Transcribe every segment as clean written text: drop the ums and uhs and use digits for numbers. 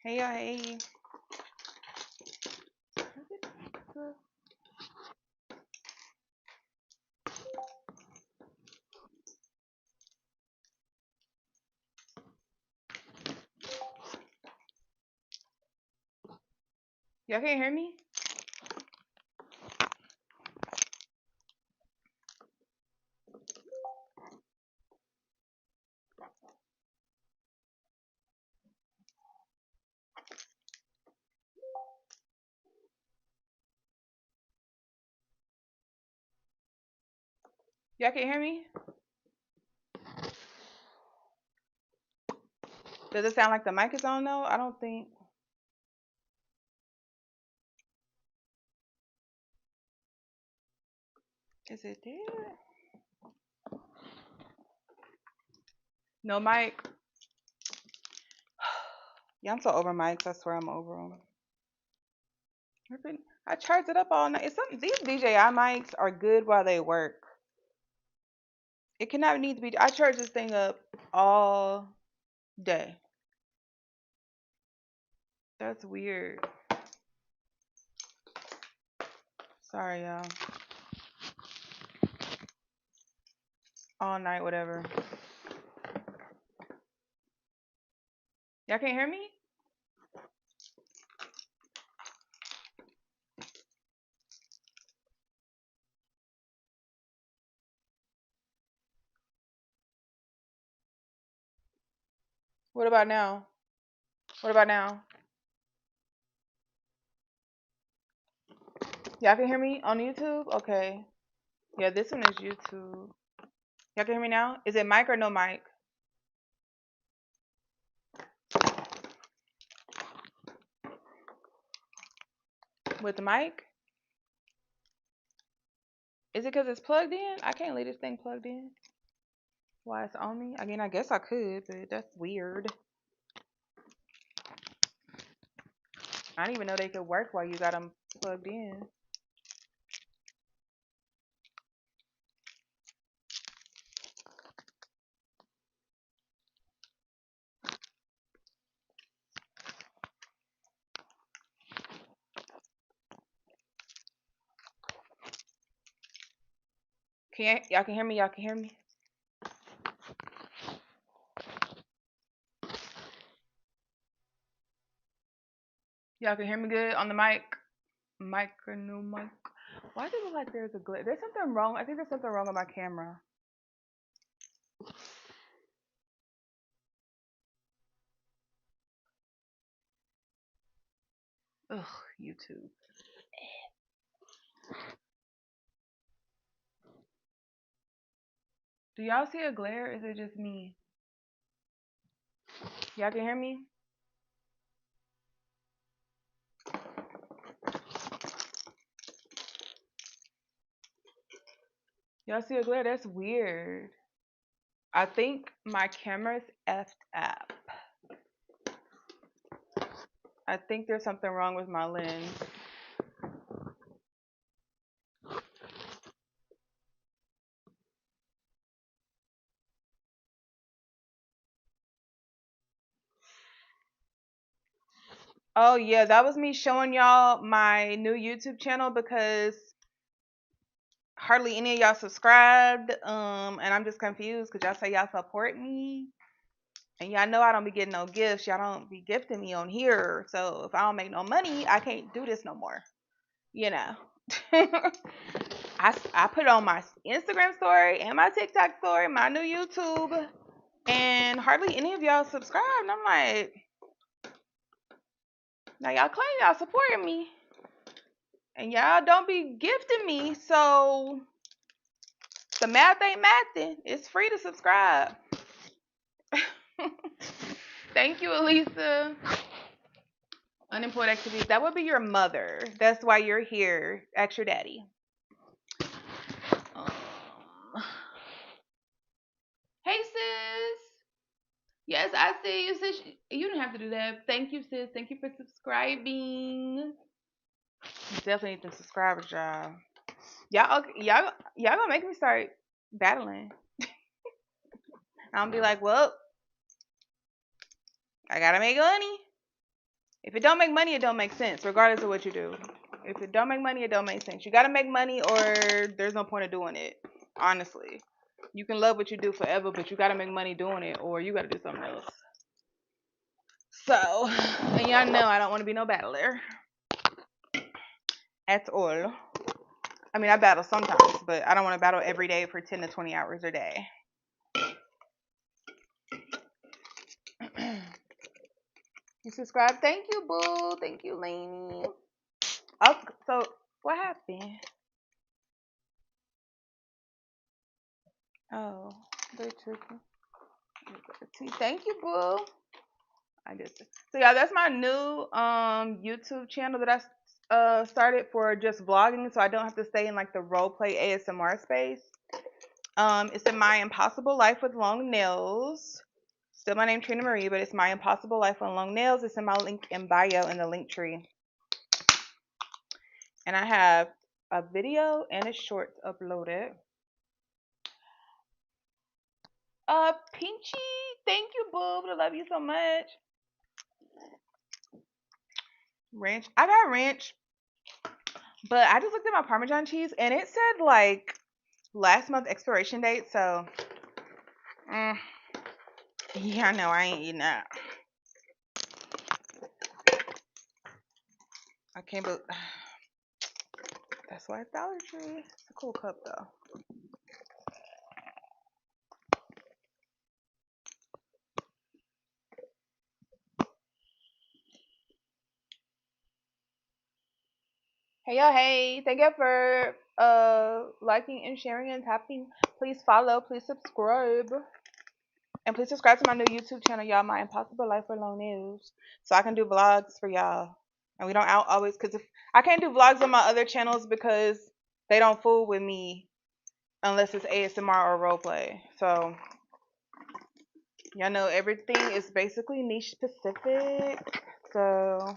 Hey, y'all, hey. Y'all can't hear me? Y'all can't hear me? Does it sound like the mic is on though? I don't think. Is it there? No mic. Yeah, I'm so over mics. I swear I'm over them. I charged it up all night. It's something. These DJI mics are good while they work. It cannot need to be. I charge this thing up all day. That's weird. Sorry, y'all. All night, whatever. Y'all can't hear me? What about now? What about now? Y'all can hear me on YouTube? Okay. Yeah, this one is YouTube. Y'all can hear me now? Is it mic or no mic? With the mic? Is it because it's plugged in? I can't leave this thing plugged in. Why it's on me? I mean, I guess I could, but that's weird. I didn't even know they could work while you got them plugged in. Y'all can hear me? Y'all can hear me? Y'all can hear me good on the mic? Mic or no mic? Why does it look like there's a glitch? There's something wrong. I think there's something wrong with my camera. Ugh, YouTube. Do y'all see a glare? Or is it just me? Y'all can hear me? Y'all see a glare? That's weird. I think my camera's effed up. I think there's something wrong with my lens. Oh yeah, that was me showing y'all my new YouTube channel because hardly any of y'all subscribed. And I'm just confused because y'all say y'all support me. And y'all know I don't be getting no gifts. Y'all don't be gifting me on here. So if I don't make no money, I can't do this no more. You know. I put it on my Instagram story and my TikTok story, my new YouTube, and hardly any of y'all subscribed. And I'm like, now y'all claim y'all supporting me, and y'all don't be gifting me, so the math ain't mathing. It's free to subscribe. Thank you, Elisa. Unemployed activities. That would be your mother. That's why you're here. Ask your daddy. Um, hey, sis. Yes, I see you, sis. You don't have to do that. Thank you, sis. Thank you for subscribing. Definitely need the subscriber job. Y'all gonna make me start battling. I'm gonna be like, well, I gotta make money. If it don't make money, it don't make sense, regardless of what you do. If it don't make money, it don't make sense. You gotta make money, or there's no point of doing it. Honestly, you can love what you do forever, but you gotta make money doing it, or you gotta do something else. So, and y'all know I don't want to be no battler at all. I mean, I battle sometimes, but I don't want to battle every day for 10 to 20 hours a day. You subscribe? Thank you, boo. Thank you, Lainey. Oh, so what happened? Oh, very tricky. Thank you, boo. I just so yeah, that's my new YouTube channel that I started for just vlogging, so I don't have to stay in like the roleplay ASMR space. It's in My Impossible Life with Long Nails. Still my name Trina Marie, but it's My Impossible Life with Long Nails. It's in my link in bio in the link tree. And I have a video and a short uploaded. Pinchy, thank you, boob. I love you so much. Ranch. I got ranch, but I just looked at my Parmesan cheese and it said like last month expiration date. So, yeah, no, I ain't eating that. I can't believe. That's why it's Dollar Tree. It's a cool cup though. Hey yo, hey, thank you for liking and sharing and tapping. Please follow, please subscribe. And please subscribe to my new YouTube channel, y'all, My Impossible Life for Long News. So I can do vlogs for y'all. And we don't always, because if I can't do vlogs on my other channels because they don't fool with me unless it's ASMR or roleplay. So y'all know everything is basically niche specific. So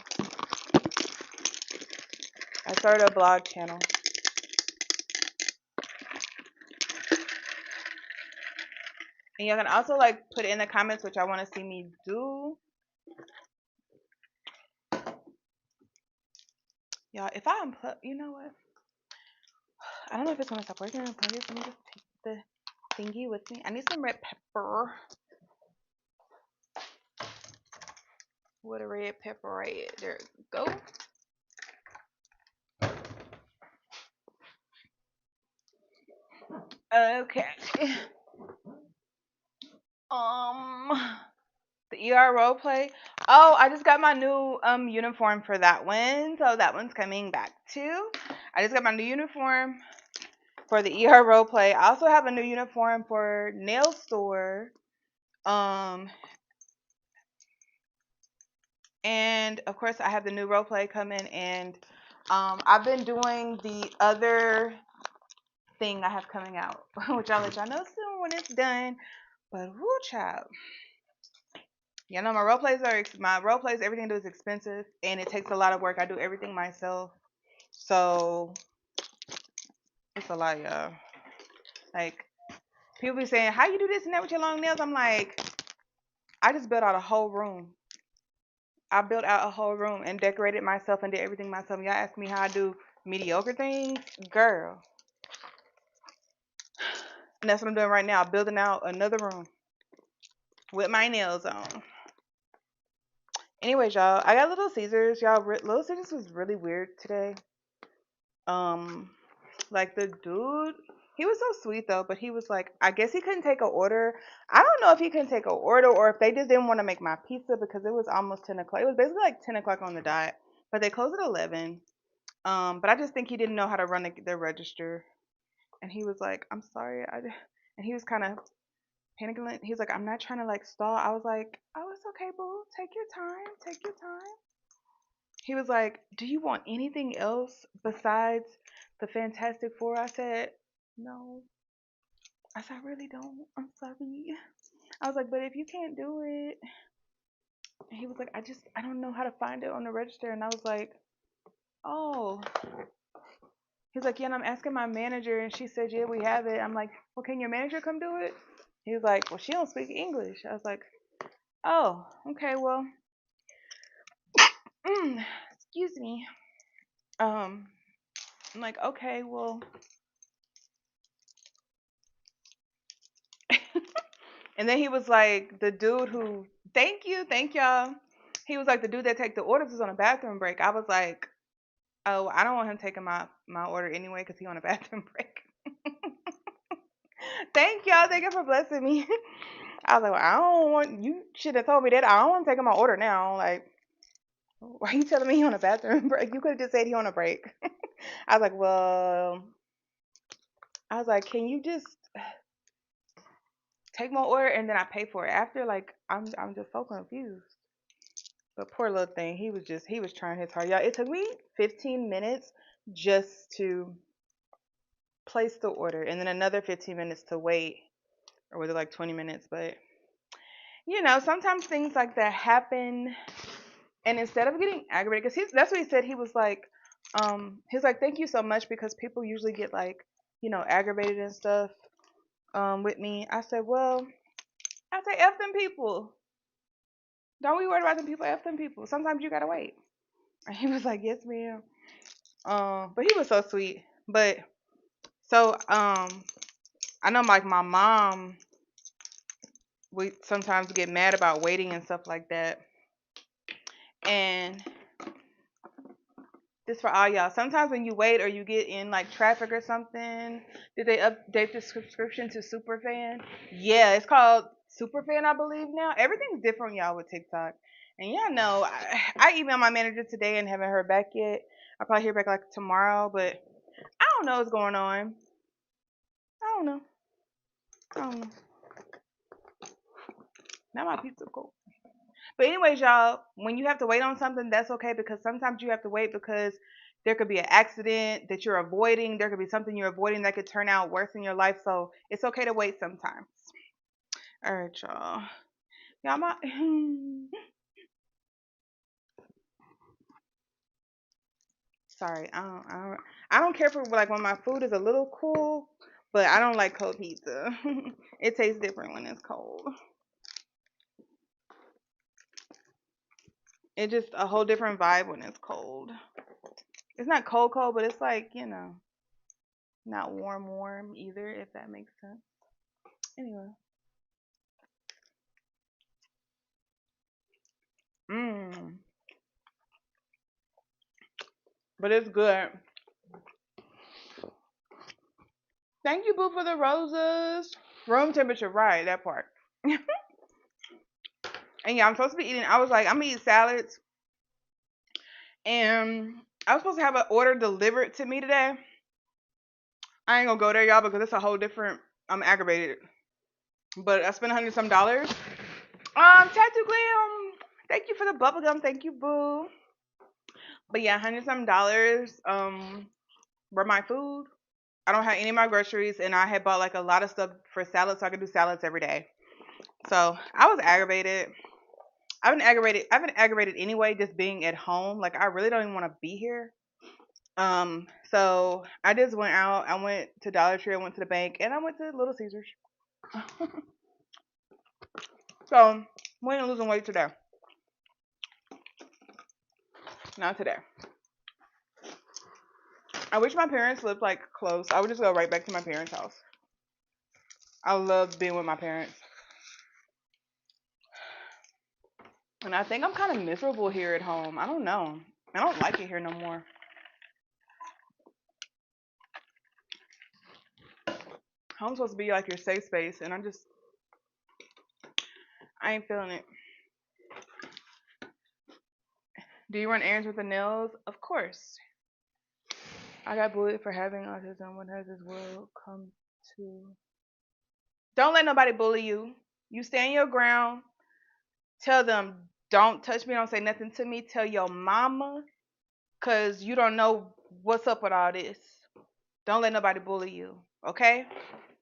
I started a blog channel. And you can also like put in the comments what y'all want to see me do. Y'all, if I unplug, you know what? I don't know if it's gonna stop working or unplug it. Let me just take the thingy with me. I need some red pepper. What a red pepper red. There we go. Okay. The ER role play. Oh, I just got my new uniform for that one. So that one's coming back too. I just got my new uniform for the ER role play. I also have a new uniform for nail store. And of course I have the new role play coming, and I've been doing the other thing I have coming out, which I'll let y'all know soon when it's done. But whoo, child. You know, my role plays, everything I do is expensive and it takes a lot of work. I do everything myself. So it's a lot, y'all. Like, people be saying, how you do this and that with your long nails? I'm like, I just built out a whole room. I built out a whole room and decorated myself and did everything myself. Y'all ask me how I do mediocre things? Girl. And that's what I'm doing right now. Building out another room with my nails on. Anyways, y'all, I got Little Caesars. Y'all, Little Caesars was really weird today. Like the dude, he was so sweet though, but he was like, I guess he couldn't take an order. I don't know if he couldn't take an order or if they just didn't want to make my pizza because it was almost 10 o'clock. It was basically like 10 o'clock on the dot, but they closed at 11. But I just think he didn't know how to run the register. And he was like, I'm sorry. And he was kind of panicking. He was like, I'm not trying to like stall. I was like, oh, it's okay, boo. Take your time. Take your time. He was like, do you want anything else besides the Fantastic Four? I said, no. I said, I really don't. I'm sorry. I was like, but if you can't do it. And he was like, I don't know how to find it on the register. And I was like, oh. He's like, yeah, and I'm asking my manager. And she said, yeah, we have it. I'm like, well, can your manager come do it? He was like, well, she don't speak English. I was like, oh, okay, well. Excuse me. I'm like, okay, well, and then he was like, the dude who, thank y'all. He was like, the dude that take the orders is on a bathroom break. I was like, oh, I don't want him taking my order anyway because he on a bathroom break. Thank y'all. Thank you for blessing me. I was like, well, I don't want, you should have told me that. I don't want to take my order now. Like, why are you telling me he on a bathroom break? You could have just said he on a break. I was like, well, I was like, can you just take my order and then I pay for it after? Like, I'm just so confused. But poor little thing, he was trying his hard. Y'all, it took me 15 minutes just to place the order, and then another 15 minutes to wait, or was it like 20 minutes? But sometimes things like that happen, and instead of getting aggravated, because that's what he said. He's like, thank you so much because people usually get like, aggravated and stuff, with me. I said, well, I say F them people. Don't be worried about them people. F them people. Sometimes you gotta wait. And he was like, yes, ma'am. But he was so sweet. But so I know like my mom, we sometimes get mad about waiting and stuff like that. And this for all y'all. Sometimes when you wait or you get in like traffic or something, did they update the subscription to Superfan? Yeah, it's called Superfan, I believe now. Everything's different, y'all, with TikTok. And y'all know, I emailed my manager today and haven't heard back yet. I'll probably hear back like tomorrow, but I don't know what's going on. I don't know. I don't know. Now my pizza cold. But anyways, y'all, when you have to wait on something, that's okay because sometimes you have to wait because there could be an accident that you're avoiding. There could be something you're avoiding that could turn out worse in your life. So it's okay to wait sometimes. All right, y'all. Y'all, sorry, I don't care for like when my food is a little cool, but I don't like cold pizza. It tastes different when it's cold. It's just a whole different vibe when it's cold. It's not cold, cold, but it's like, not warm, warm either, if that makes sense. Anyway. Mmm. But it's good. Thank you, Boo, for the roses. Room temperature, right, that part. And yeah, I'm supposed to be eating. I was like, I'm gonna eat salads. And I was supposed to have an order delivered to me today. I ain't gonna go there, y'all, because it's a whole different. I'm aggravated. But I spent $100 some. Technically, thank you for the bubble gum. Thank you, Boo. But yeah, $100 some. For my food. I don't have any of my groceries, and I had bought like a lot of stuff for salads, so I could do salads every day. So I was aggravated. I've been aggravated. I've been aggravated anyway, just being at home. Like I really don't even want to be here. So I just went out. I went to Dollar Tree. I went to the bank, and I went to Little Caesars. So I'm waiting losing weight today. Not today. I wish my parents lived like close. I would just go right back to my parents' house. I love being with my parents. And I think I'm kind of miserable here at home. I don't know. I don't like it here no more. Home's supposed to be like your safe space, and I ain't feeling it. Do you run errands with the nails? Of course. I got bullied for having autism. What has this world come to? Don't let nobody bully you. You stand your ground. Tell them, don't touch me, don't say nothing to me. Tell your mama, because you don't know what's up with all this. Don't let nobody bully you, okay?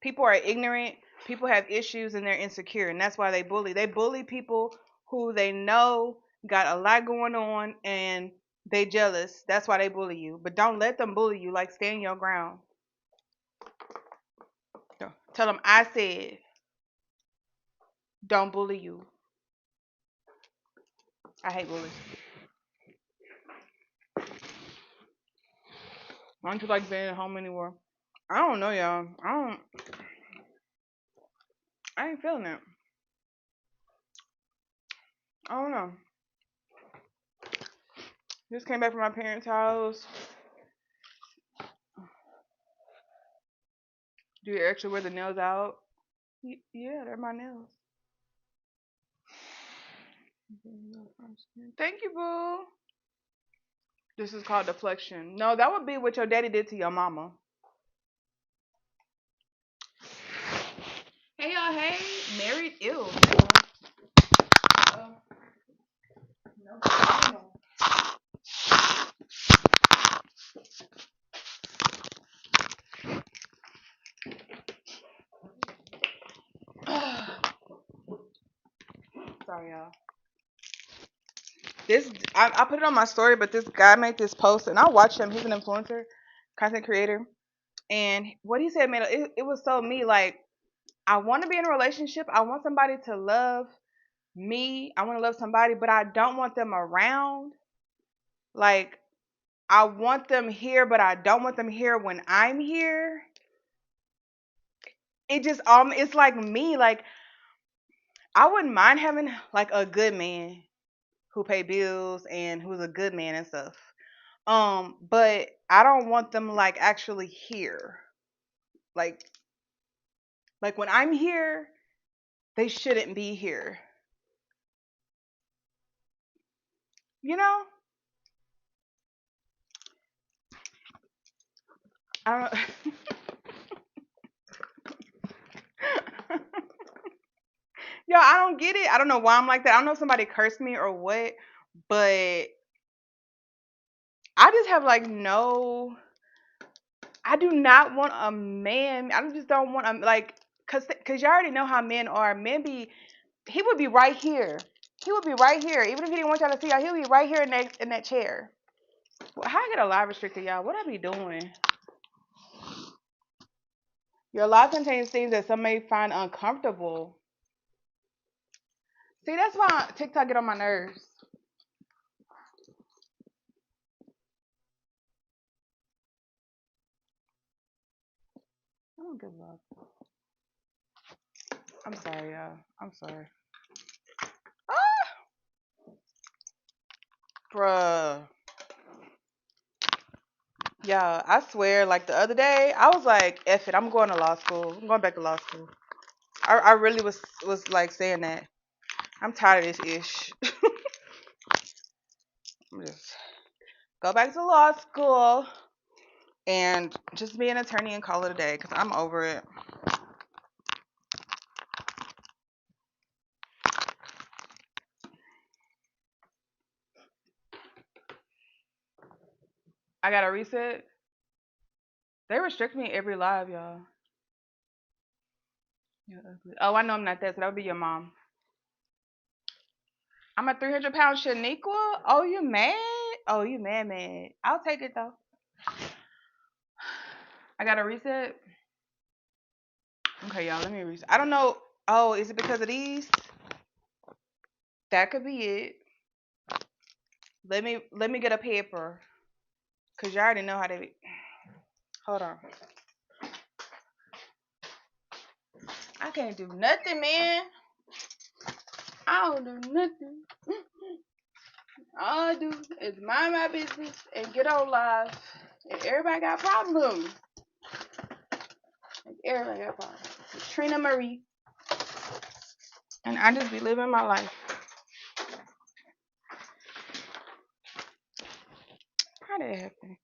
People are ignorant. People have issues and they're insecure, and that's why they bully. They bully people who they know got a lot going on and they jealous. That's why they bully you. But don't let them bully you. Like, stand your ground. Tell them I said, don't bully you. I hate bullies. Why don't you like being at home anymore? I don't know, y'all. I ain't feeling it. I don't know. Just came back from my parents' house. Do you actually wear the nails out? Yeah, they're my nails. Thank you, boo. This is called deflection. No, that would be what your daddy did to your mama. Hey, y'all. Hey, married. Ew. No. Sorry, y'all. This I put it on my story, but this guy made this post, and I watched him. He's an influencer, content creator, and what he said made it was so me. Like, I want to be in a relationship. I want somebody to love me. I want to love somebody, but I don't want them around. Like, I want them here, but I don't want them here when I'm here. It just it's like me. Like, I wouldn't mind having like a good man who pay bills and who's a good man and stuff. But I don't want them like actually here. Like like when I'm here, they shouldn't be here. You know? I don't Yo, I don't get it. I don't know why I'm like that. I don't know if somebody cursed me or what, but I just have like no. I do not want a man. I just don't want a like, cause you already know how men are. Men be. He would be right here. He would be right here. Even if he didn't want y'all to see y'all, he'll be right here in that chair. Well, how I get a live restricted, y'all? What I be doing? Your live contains things that some may find uncomfortable. See, that's why TikTok get on my nerves. I don't give a fuck. I'm sorry, y'all. I'm sorry. Ah, bruh. Yeah, I swear, like the other day, I was like, F it, I'm going to law school. I'm going back to law school. I really was like saying that. I'm tired of this ish. I'm just go back to law school and just be an attorney and call it a day because I'm over it. I got to reset. They restrict me every live, y'all. You're ugly. Oh, I know I'm not that, so that would be your mom. I'm a 300-pound Shaniqua. Oh, you mad? Oh, you mad. I'll take it though. I got to reset. Okay, y'all, let me reset. I don't know. Oh, is it because of these? That could be it. Let me get a paper. Cause you already know how they be. Hold on. I can't do nothing, man. I don't do nothing. All I do is mind my business and get on live. And everybody got problems. Everybody got problems. Trina Marie. And I just be living my life. How did it happen?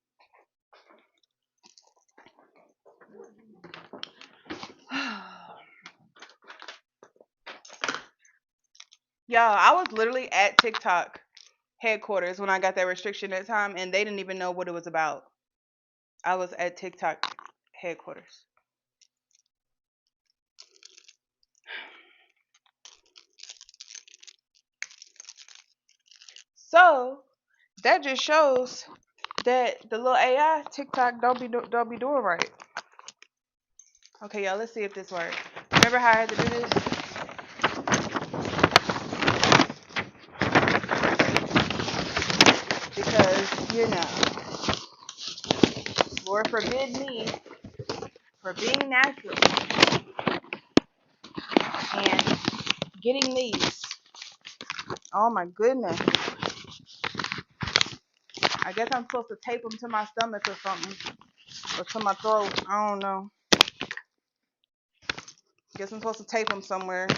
Y'all, I was literally at TikTok headquarters when I got that restriction that time, and they didn't even know what it was about. I was at TikTok headquarters. So that just shows that the little AI TikTok don't be doing right. Okay, y'all, let's see if this works. Remember how I had to do this? Because, or forbid me for being natural and getting these. Oh my goodness. I guess I'm supposed to tape them to my stomach or something. Or to my throat. I don't know. Guess I'm supposed to tape them somewhere.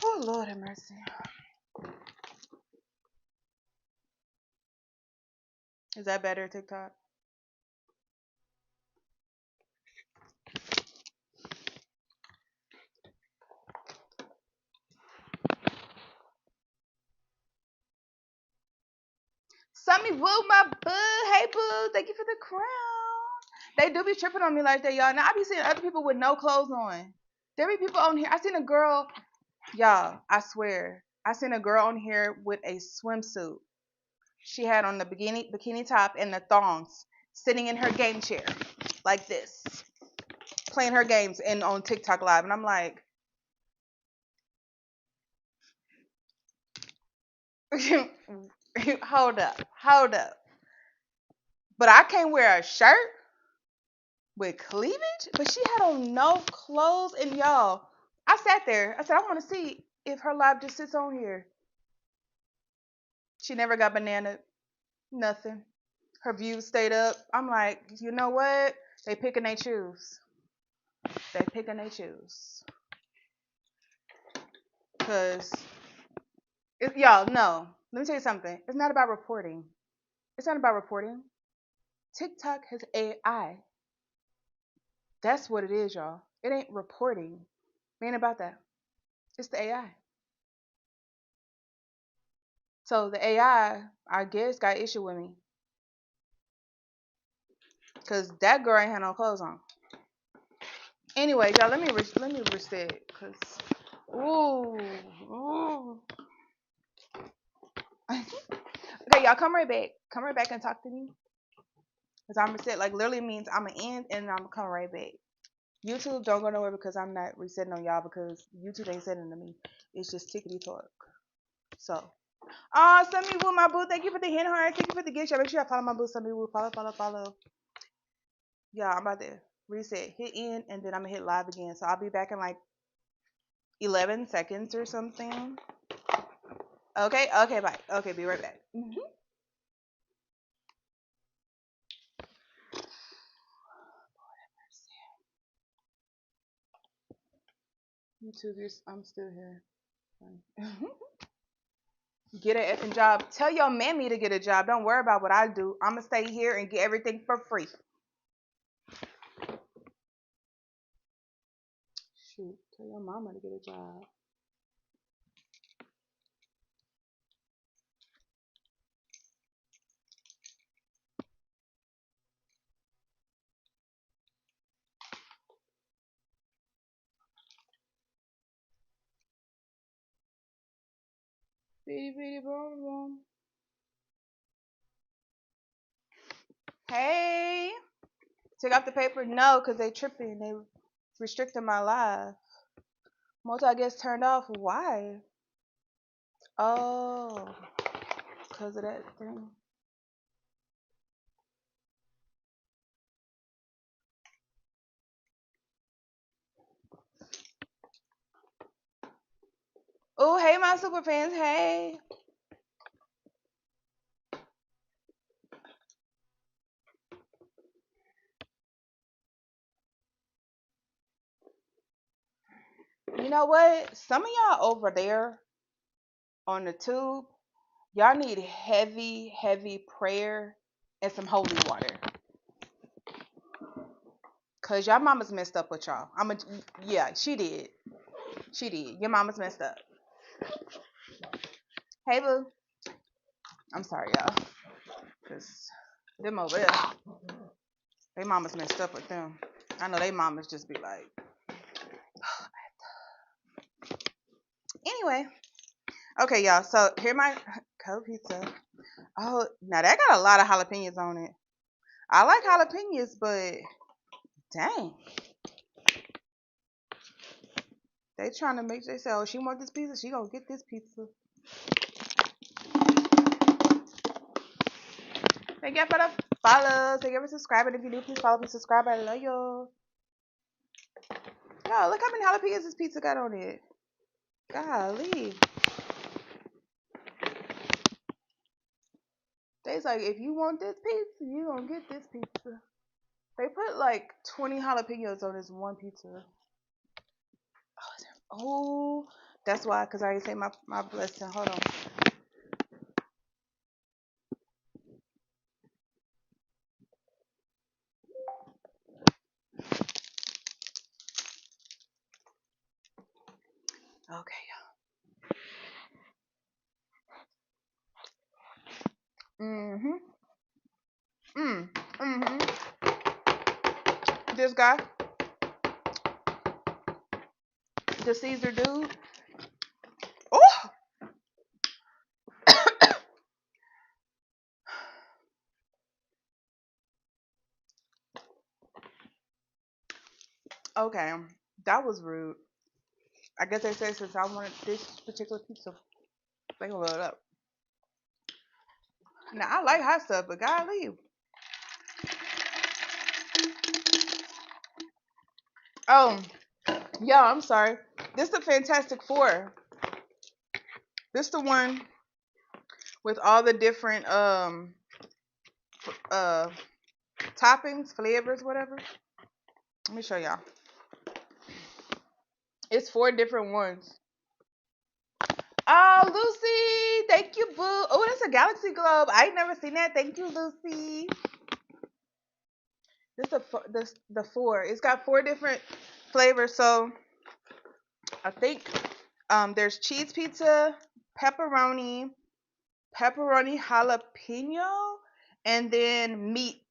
Oh, Lord have mercy. Is that better, TikTok? Sammy Woo, my boo. Hey, boo. Thank you for the crown. They do be tripping on me like that, y'all. Now, I be seeing other people with no clothes on. There be people on here. I seen a girl, y'all, I swear. I seen a girl on here with a swimsuit. She had on the bikini top and the thongs, sitting in her game chair like this, playing her games and on TikTok Live. And I'm like, hold up. But I can't wear a shirt with cleavage. But she had on no clothes. And y'all, I sat there. I said, I want to see if her live just sits on here. She never got banana. Nothing. Her views stayed up. I'm like, you know what? They pick and they choose. They pick and they choose. Because, y'all, no. Let me tell you something. It's not about reporting. It's not about reporting. TikTok has AI. That's what it is, y'all. It ain't reporting. It ain't about that. It's the AI. So the AI, I guess, got issue with me. Because that girl ain't had no clothes on. Anyway, y'all, let me reset. Because, ooh. Okay, y'all, come right back. Come right back and talk to me. Because I'm reset. Like, literally means I'm going to end and I'm going to come right back. YouTube, don't go nowhere because I'm not resetting on y'all because YouTube ain't sending to me. It's just tickety talk. So, send me Woo, my boo. Thank you for the hand heart. Thank you for the gift. Y'all make sure y'all follow my boo. Send me Woo. Follow. Yeah, I'm about to reset. Hit end and then I'm going to hit live again. So, I'll be back in like 11 seconds or something. Okay, bye. Okay, be right back. YouTube, I'm still here. Get an effing job. Tell your mammy to get a job. Don't worry about what I do. I'm going to stay here and get everything for free. Shoot, tell your mama to get a job. Bitty boom boom. Hey, took off the paper? No, because they tripping. They restricted my live. Multi, I guess, turned off. Why? Oh, because of that thing. Oh, hey, my super fans. Hey. You know what? Some of y'all over there on the tube, y'all need heavy, heavy prayer and some holy water. Cause y'all mama's messed up with y'all. Yeah, she did. She did. Your mama's messed up. Hey, boo. I'm sorry, y'all. Cause them over there, they mama's messed up with them. I know they mamas just be like. Anyway, okay, y'all. So here my cold pizza. Oh, now that got a lot of jalapenos on it. I like jalapenos, but dang, they trying to make. They say, oh, she want this pizza, she gonna get this pizza. Thank you for the follows. Thank you for subscribing. If you're new, please follow me, subscribe. I love you. Yo, look how many jalapenos this pizza got on it. Golly. They's like, if you want this pizza, you gonna get this pizza. They put like 20 jalapenos on this one pizza. Oh, that's why, because I already say my blessing. Hold on. Okay, y'all. This guy, the Caesar dude. Oh! Okay, that was rude. I guess they said since I wanted this particular pizza, they gonna load it up. Now, I like hot stuff, but golly. Oh, yeah, I'm sorry. This is the Fantastic Four. This the one with all the different uh toppings, flavors, whatever. Let me show y'all. It's 4 different ones. Oh, Lucy, thank you, boo. Oh, that's a Galaxy Globe. I ain't never seen that. Thank you, Lucy. The 4. It's got 4 different flavors. So I think there's cheese pizza, pepperoni jalapeno, and then meat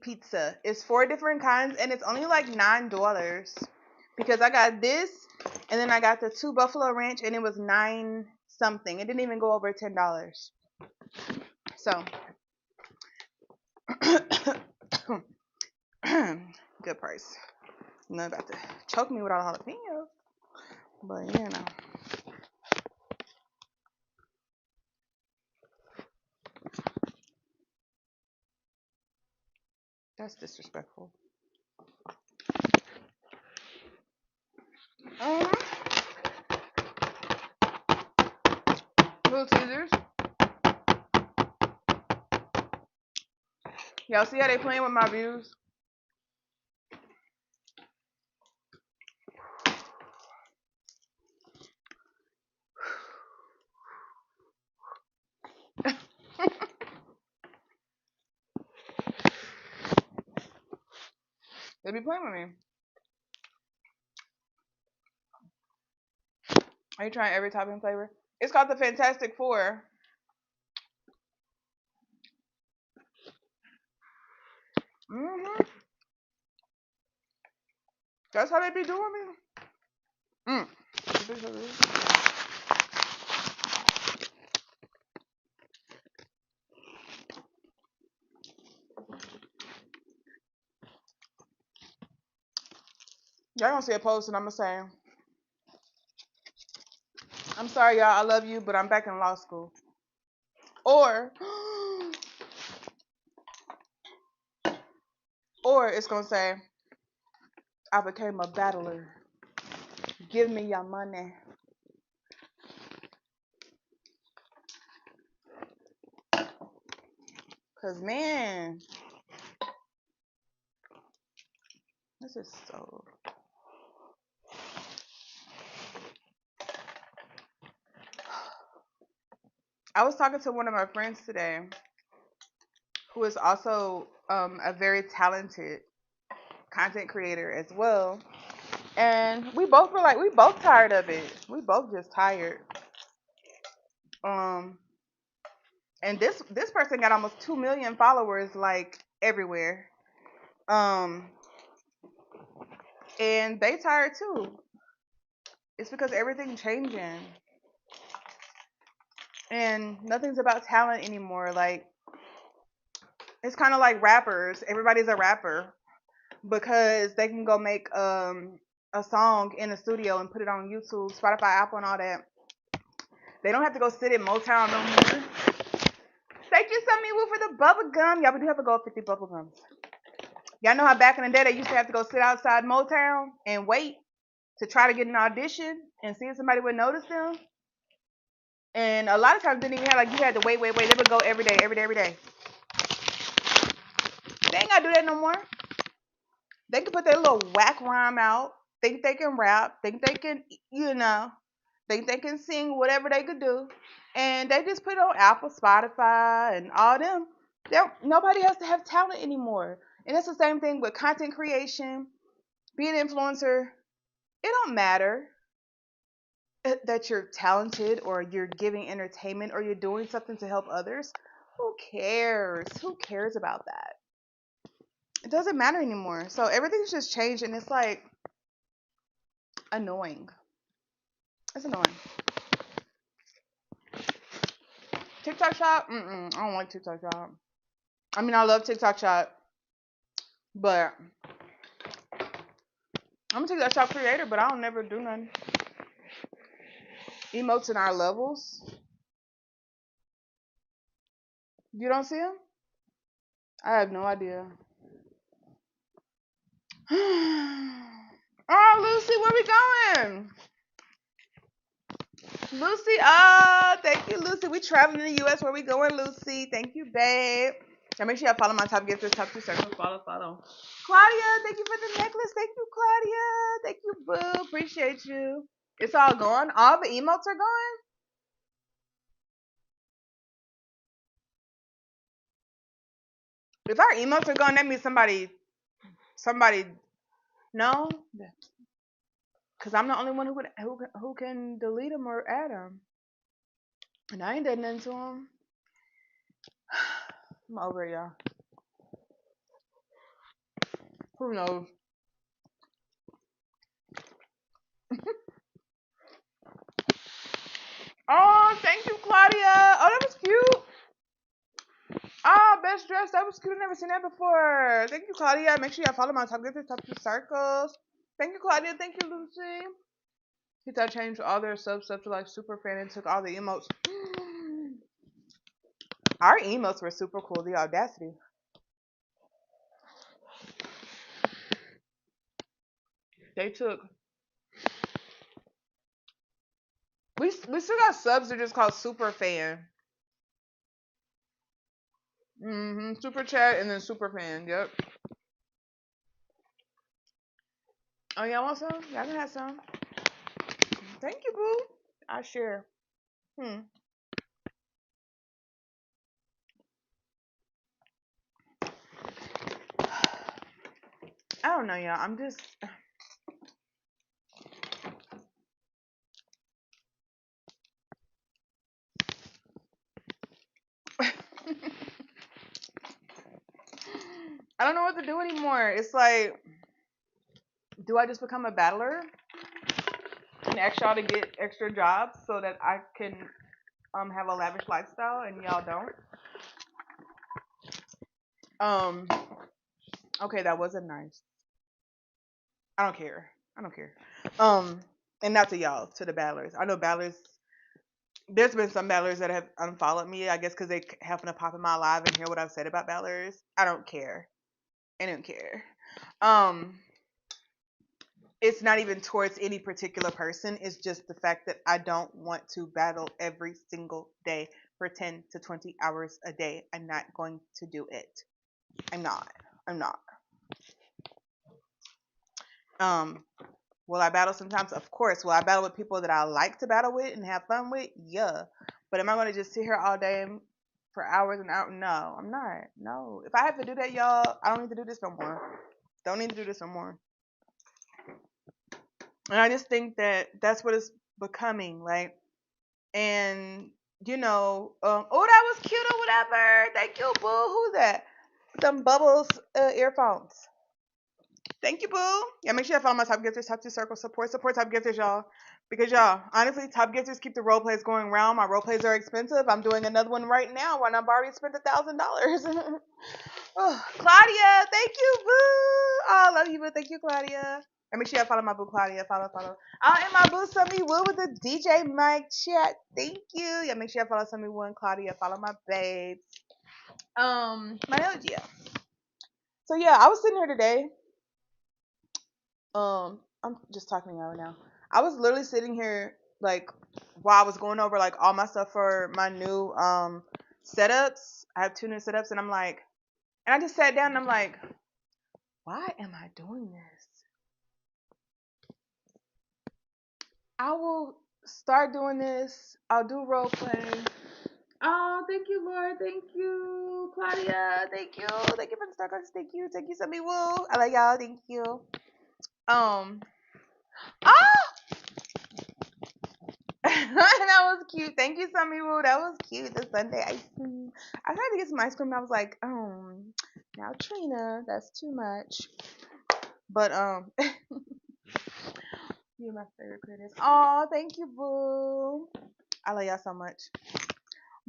pizza. It's 4 different kinds, and it's only like $9 because I got this, and then I got the 2 buffalo ranch, and it was 9 something. It didn't even go over $10. So good price. Not about to choke me with all the jalapenos, but you know. That's disrespectful. Little Caesars. Y'all see how they playing with my views? They be playing with me. Are you trying every topping flavor? It's called the Fantastic Four. That's how they be doing me. Y'all gonna see a post and I'm gonna say, I'm sorry, y'all. I love you, but I'm back in law school. Or it's gonna say, I became a battler. Give me your money. Cause man, this is so. I was talking to one of my friends today, who is also a very talented content creator as well. And we both were like, we both tired of it. We both just tired. And this person got almost 2 million followers, like everywhere. And they tired too. It's because everything's changing, and nothing's about talent anymore. Like it's kind of like rappers. Everybody's a rapper because they can go make a song in the studio and put it on YouTube, Spotify, Apple, and all that. They don't have to go sit in Motown no more. Thank you, Sammy Woo, for the bubble gum. Y'all, we do have a gold 50 bubble gums. Y'all know how back in the day they used to have to go sit outside Motown and wait to try to get an audition and see if somebody would notice them. And a lot of times didn't even have like you had to wait. They would go every day. They ain't gotta do that no more. They can put their little whack rhyme out. Think they can rap. Think they can, think they can sing whatever they could do, and they just put it on Apple, Spotify, and all them. Nobody has to have talent anymore. And it's the same thing with content creation, being an influencer. It don't matter that you're talented or you're giving entertainment or you're doing something to help others. Who cares? Who cares about that? It doesn't matter anymore. So everything's just changed, and it's like annoying. It's annoying. TikTok shop? I don't like TikTok shop. I mean, I love TikTok shop, but I'm a TikTok shop creator, but I don't never do nothing. Emotes in our levels. You don't see them? I have no idea. Oh, Lucy, where we going? Lucy, thank you, Lucy. We traveling in the U.S. Where we going, Lucy? Thank you, babe. And make sure you follow my top gifters, top 2 circles. Follow. Claudia, thank you for the necklace. Thank you, Claudia. Thank you, boo. Appreciate you. It's all gone. All the emotes are gone. If our emotes are gone, that means somebody, no, because I'm the only one who can delete them or add them, and I ain't done nothing to them. I'm over it, y'all. Who knows? Oh, thank you, Claudia. Oh, that was cute. Oh, best dress. That was cute. I've never seen that before. Thank you, Claudia. Make sure y'all follow my top gifters, top 2 circles. Thank you, Claudia. Thank you, Lucy. TikTok changed all their stuff to like super fan and took all the emotes. Our emotes were super cool. The audacity. They took. We still got subs that are just called super fan. Super chat and then super fan. Yep. Oh, y'all want some? Y'all can have some. Thank you, boo. I share. I don't know, y'all. I'm just. I don't know what to do anymore. It's like, do I just become a battler and ask y'all to get extra jobs so that I can have a lavish lifestyle and y'all don't? Okay, that wasn't nice. I don't care. And not to y'all, to the battlers. I know battlers. There's been some battlers that have unfollowed me, I guess, because they happen to pop in my live and hear what I've said about battlers. I don't care. It's not even towards any particular person. It's just the fact that I don't want to battle every single day for 10 to 20 hours a day. I'm not going to do it. I'm not. Will I battle sometimes? Of course. Will I battle with people that I like to battle with and have fun with? Yeah. But am I going to just sit here all day for hours and hours? No, I'm not. No. If I have to do that, y'all, I don't need to do this no more. Don't need to do this no more. And I just think that that's what it's becoming. Like, and, oh, that was cute or whatever. Thank you, boo. Who's that? Some Bubbles earphones. Thank you, boo. Yeah, make sure you follow my top gifters, top 2 circles. Support top gifters, y'all. Because y'all, honestly, top gifters keep the role plays going round. My role plays are expensive. I'm doing another one right now when I've already spent $1,000. Oh, Claudia, thank you, boo. Oh, I love you, boo. Thank you, Claudia. And make sure you follow my boo, Claudia. Follow. And my boo, Summy Woo with the DJ Mike chat. Thank you. Yeah, make sure you follow Summy Woo and Claudia. Follow my babes. My nose, yeah. So yeah, I was sitting here today. I'm just talking to y'all right now. I was literally sitting here like while I was going over like all my stuff for my new setups. I have two new setups, and I'm like, and I just sat down and I'm like, why am I doing this? I will start doing this. I'll do role play. Oh, thank you, Lord. Thank you, Claudia. Thank you. Thank you for the star cards. Thank you. Thank you, Sammy Woo. I like y'all. Thank you. Um. Ah, that was cute. Thank you, Sammy Woo. That was cute. The Sunday ice cream. I tried to get some ice cream, and I was like, now Trina, that's too much. But you're my favorite critters. Oh, thank you, Boo. I love y'all so much.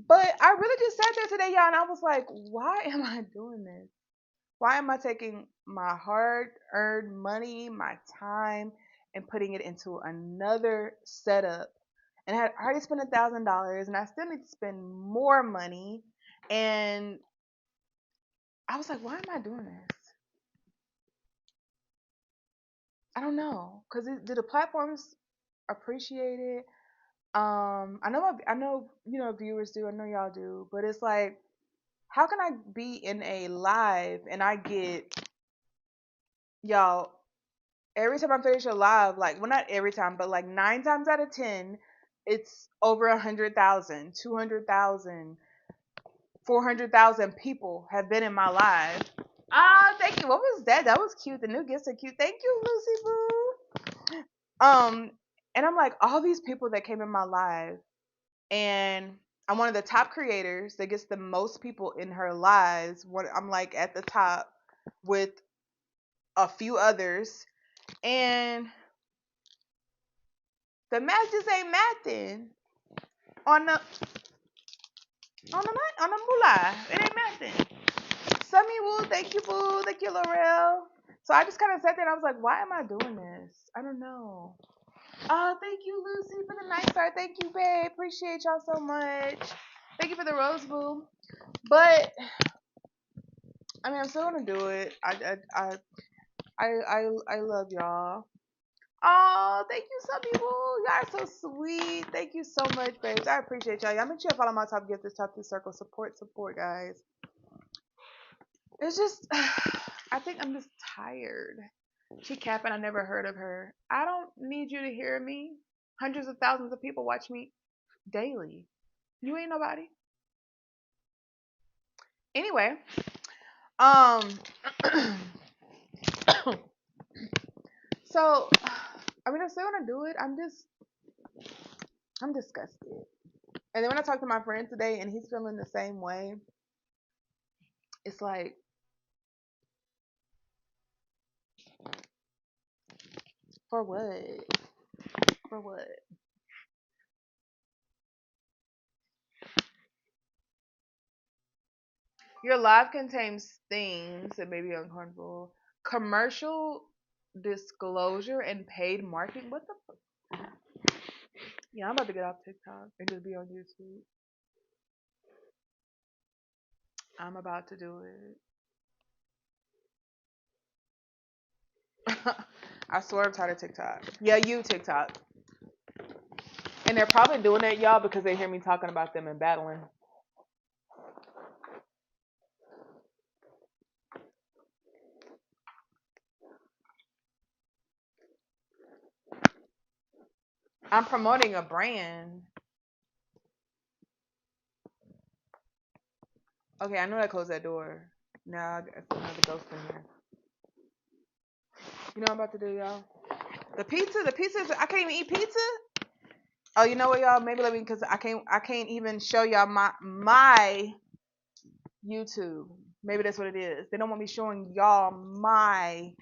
But I really just sat there today, y'all, and I was like, why am I doing this? Why am I taking my hard earned money, my time, and putting it into another setup? And I had already spent $1,000, and I still need to spend more money. And I was like, why am I doing this? I don't know, cause do the platforms appreciate it? I know, viewers do. I know y'all do, but it's like, how can I be in a live and I get y'all every time I finish a live, like, well, not every time, but like 9 times out of 10, it's over 100,000, 200,000, 400,000 people have been in my live. Ah, thank you. What was that? That was cute. The new gifts are cute. Thank you, Lucy Boo. And I'm like, all these people that came in my live, and I'm one of the top creators that gets the most people in her lives. I'm like at the top with a few others, and the math just ain't mathing on the on the moolah. It ain't mathing. Summy Woo, thank you, Boo, thank you, Laurel. So I just kind of sat there and I was like, why am I doing this? I don't know. Oh, thank you, Lucy, for the nice start. Thank you, babe. Appreciate y'all so much. Thank you for the rose, Boo. But I mean, I'm still gonna do it. I love y'all. Oh, thank you, some people. Y'all are so sweet. Thank you so much, babes. I appreciate y'all. Y'all make sure you follow my top gift, this top two circle. Support, guys. It's just, I think I'm just tired. She capping. I never heard of her. I don't need you to hear me. Hundreds of thousands of people watch me daily. You ain't nobody. Anyway, um, so I mean, I'm still gonna do it. I'm disgusted. And then when I talked to my friend today, and he's feeling the same way, it's like, for what? For what? Your live contains things that may be uncomfortable. Commercial disclosure and paid marketing. What the fuck? Yeah, I'm about to get off TikTok and just be on YouTube. I'm about to do it. I swear I'm tired of TikTok. Yeah, you TikTok. And they're probably doing it, y'all, because they hear me talking about them and battling. I'm promoting a brand. Okay, I know I closed that door. Now it's another ghost in here. You know what I'm about to do, y'all? The pizza. I can't even eat pizza. Oh, you know what, y'all? Maybe let me, because I can't even show y'all my YouTube. Maybe that's what it is. They don't want me showing y'all my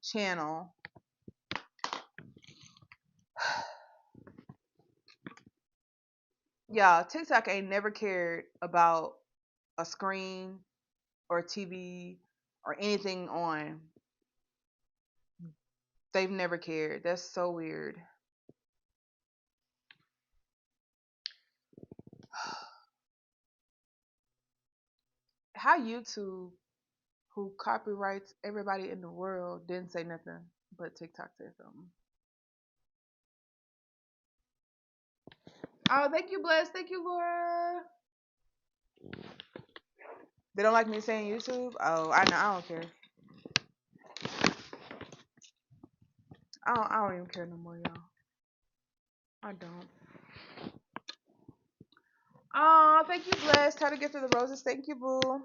channel. Y'all, TikTok ain't never cared about a screen or a TV or anything on. They've never cared. That's so weird. how YouTube, who copyrights everybody in the world, didn't say nothing, but TikTok said something. Oh, thank you, Bless. Thank you, Laura. They don't like me saying YouTube. Oh, I know. I don't care. I don't even care no more, y'all. I don't. Oh, thank you, Bless. Try to get through the roses. Thank you, Boo.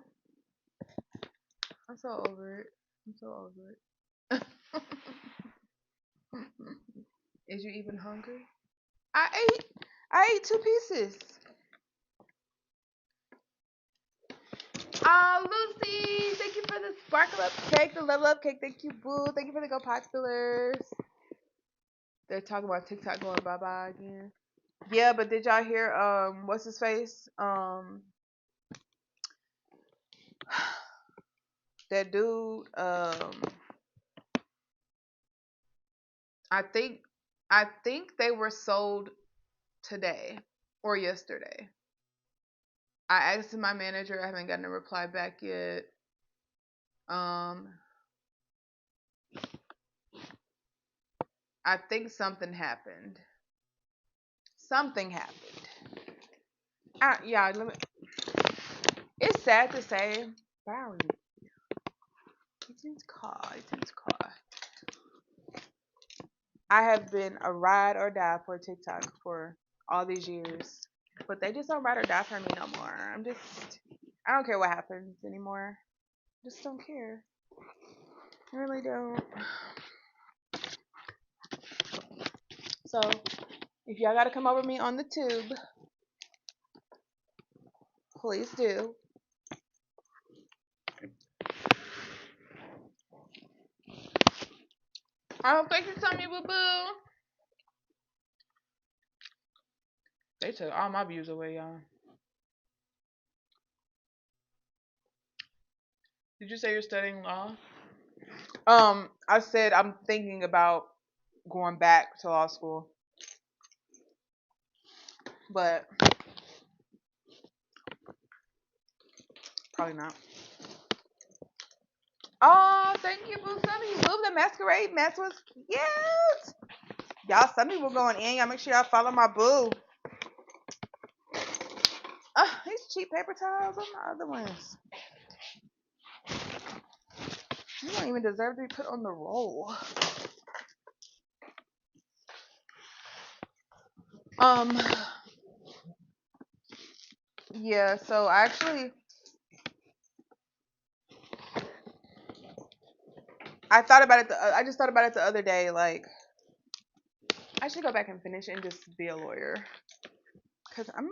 I'm so over it. I'm so over it. Is you even hungry? I ate. I ate 2 pieces. Oh, Lucy, thank you for the sparkle up cake, the level up cake. Thank you, Boo. Thank you for the Go Populars. They're talking about TikTok going bye bye again. Yeah, but did y'all hear what's his face? That dude, I think they were sold today or yesterday. I asked my manager, I haven't gotten a reply back yet. I think something happened. Something happened. Yeah, it's sad to say, Barry. Ethan's car. I have been a ride or die for TikTok for all these years, but they just don't ride or die for me no more. I don't care what happens anymore. Just don't care. I really don't. So, if y'all gotta come over me on the tube, please do. Oh, thank you, Tommy Boo Boo. They took all my views away, y'all. Did you say you're studying law? I said I'm thinking about going back to law school, but probably not. Oh, thank you, Boo Sunny. Boo, the masquerade mess was yes. Y'all, some people going in. Y'all make sure y'all follow my boo. These cheap paper towels. What's my other ones? You don't even deserve to be put on the roll. Yeah. So actually, I thought about it. I just thought about it the other day. Like, I should go back and finish and just be a lawyer. Cause I'm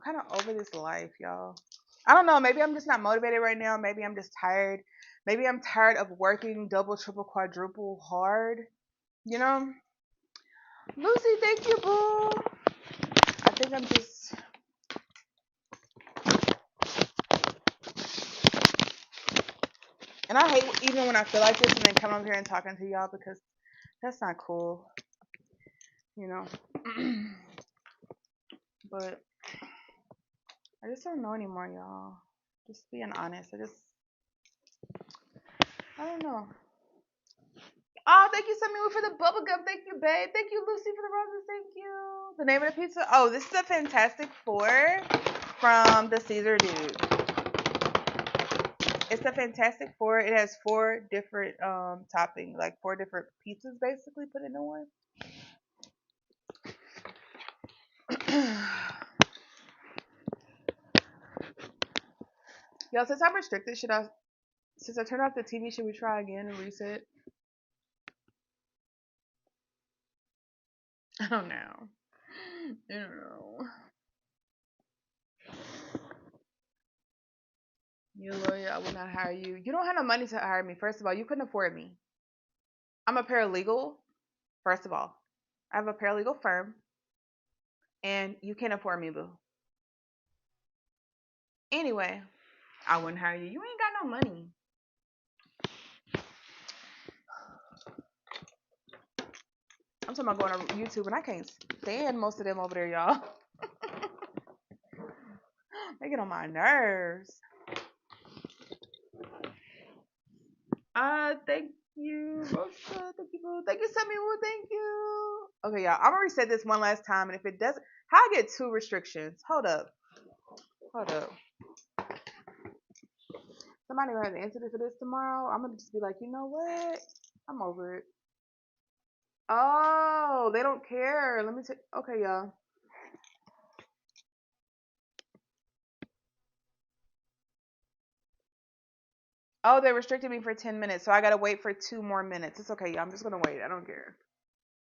kind of over this life, y'all. I don't know. Maybe I'm just not motivated right now. Maybe I'm just tired. Maybe I'm tired of working double, triple, quadruple hard. You know? Lucy, thank you, boo. I think I'm just. And I hate even when I feel like this and then come up here and talking to y'all because that's not cool. You know? But I just don't know anymore, y'all. Just being honest. I don't know. Oh, thank you, Samuel, for the bubble gum. Thank you, babe. Thank you, Lucy, for the roses. Thank you. The name of the pizza? Oh, this is a Fantastic Four from the Caesar dude. It's a Fantastic Four. It has 4 different toppings, like 4 different pizzas basically put into one. Yo, since I'm restricted, since I turned off the TV, should we try again and reset? I don't know. I don't know. You lawyer, I will not hire you. You don't have no money to hire me. First of all, you couldn't afford me. I'm a paralegal. First of all, I have a paralegal firm, and you can't afford me, boo. Anyway, I wouldn't hire you. You ain't got no money. I'm talking about going on YouTube, and I can't stand most of them over there, y'all. They get on my nerves. Thank you, Rosa. Thank you, boo. Thank you, Samuel. Thank you. Okay, y'all. I'm gonna reset this one last time, and if it doesn't, how I get 2 restrictions? Hold up. Hold up. Somebody gonna have to answer for this tomorrow. I'm gonna just be like, you know what? I'm over it. Oh, they don't care. Let me take. Okay, y'all. Oh, they restricted me for 10 minutes, so I gotta wait for 2 more minutes. It's okay, y'all. I'm just gonna wait. I don't care.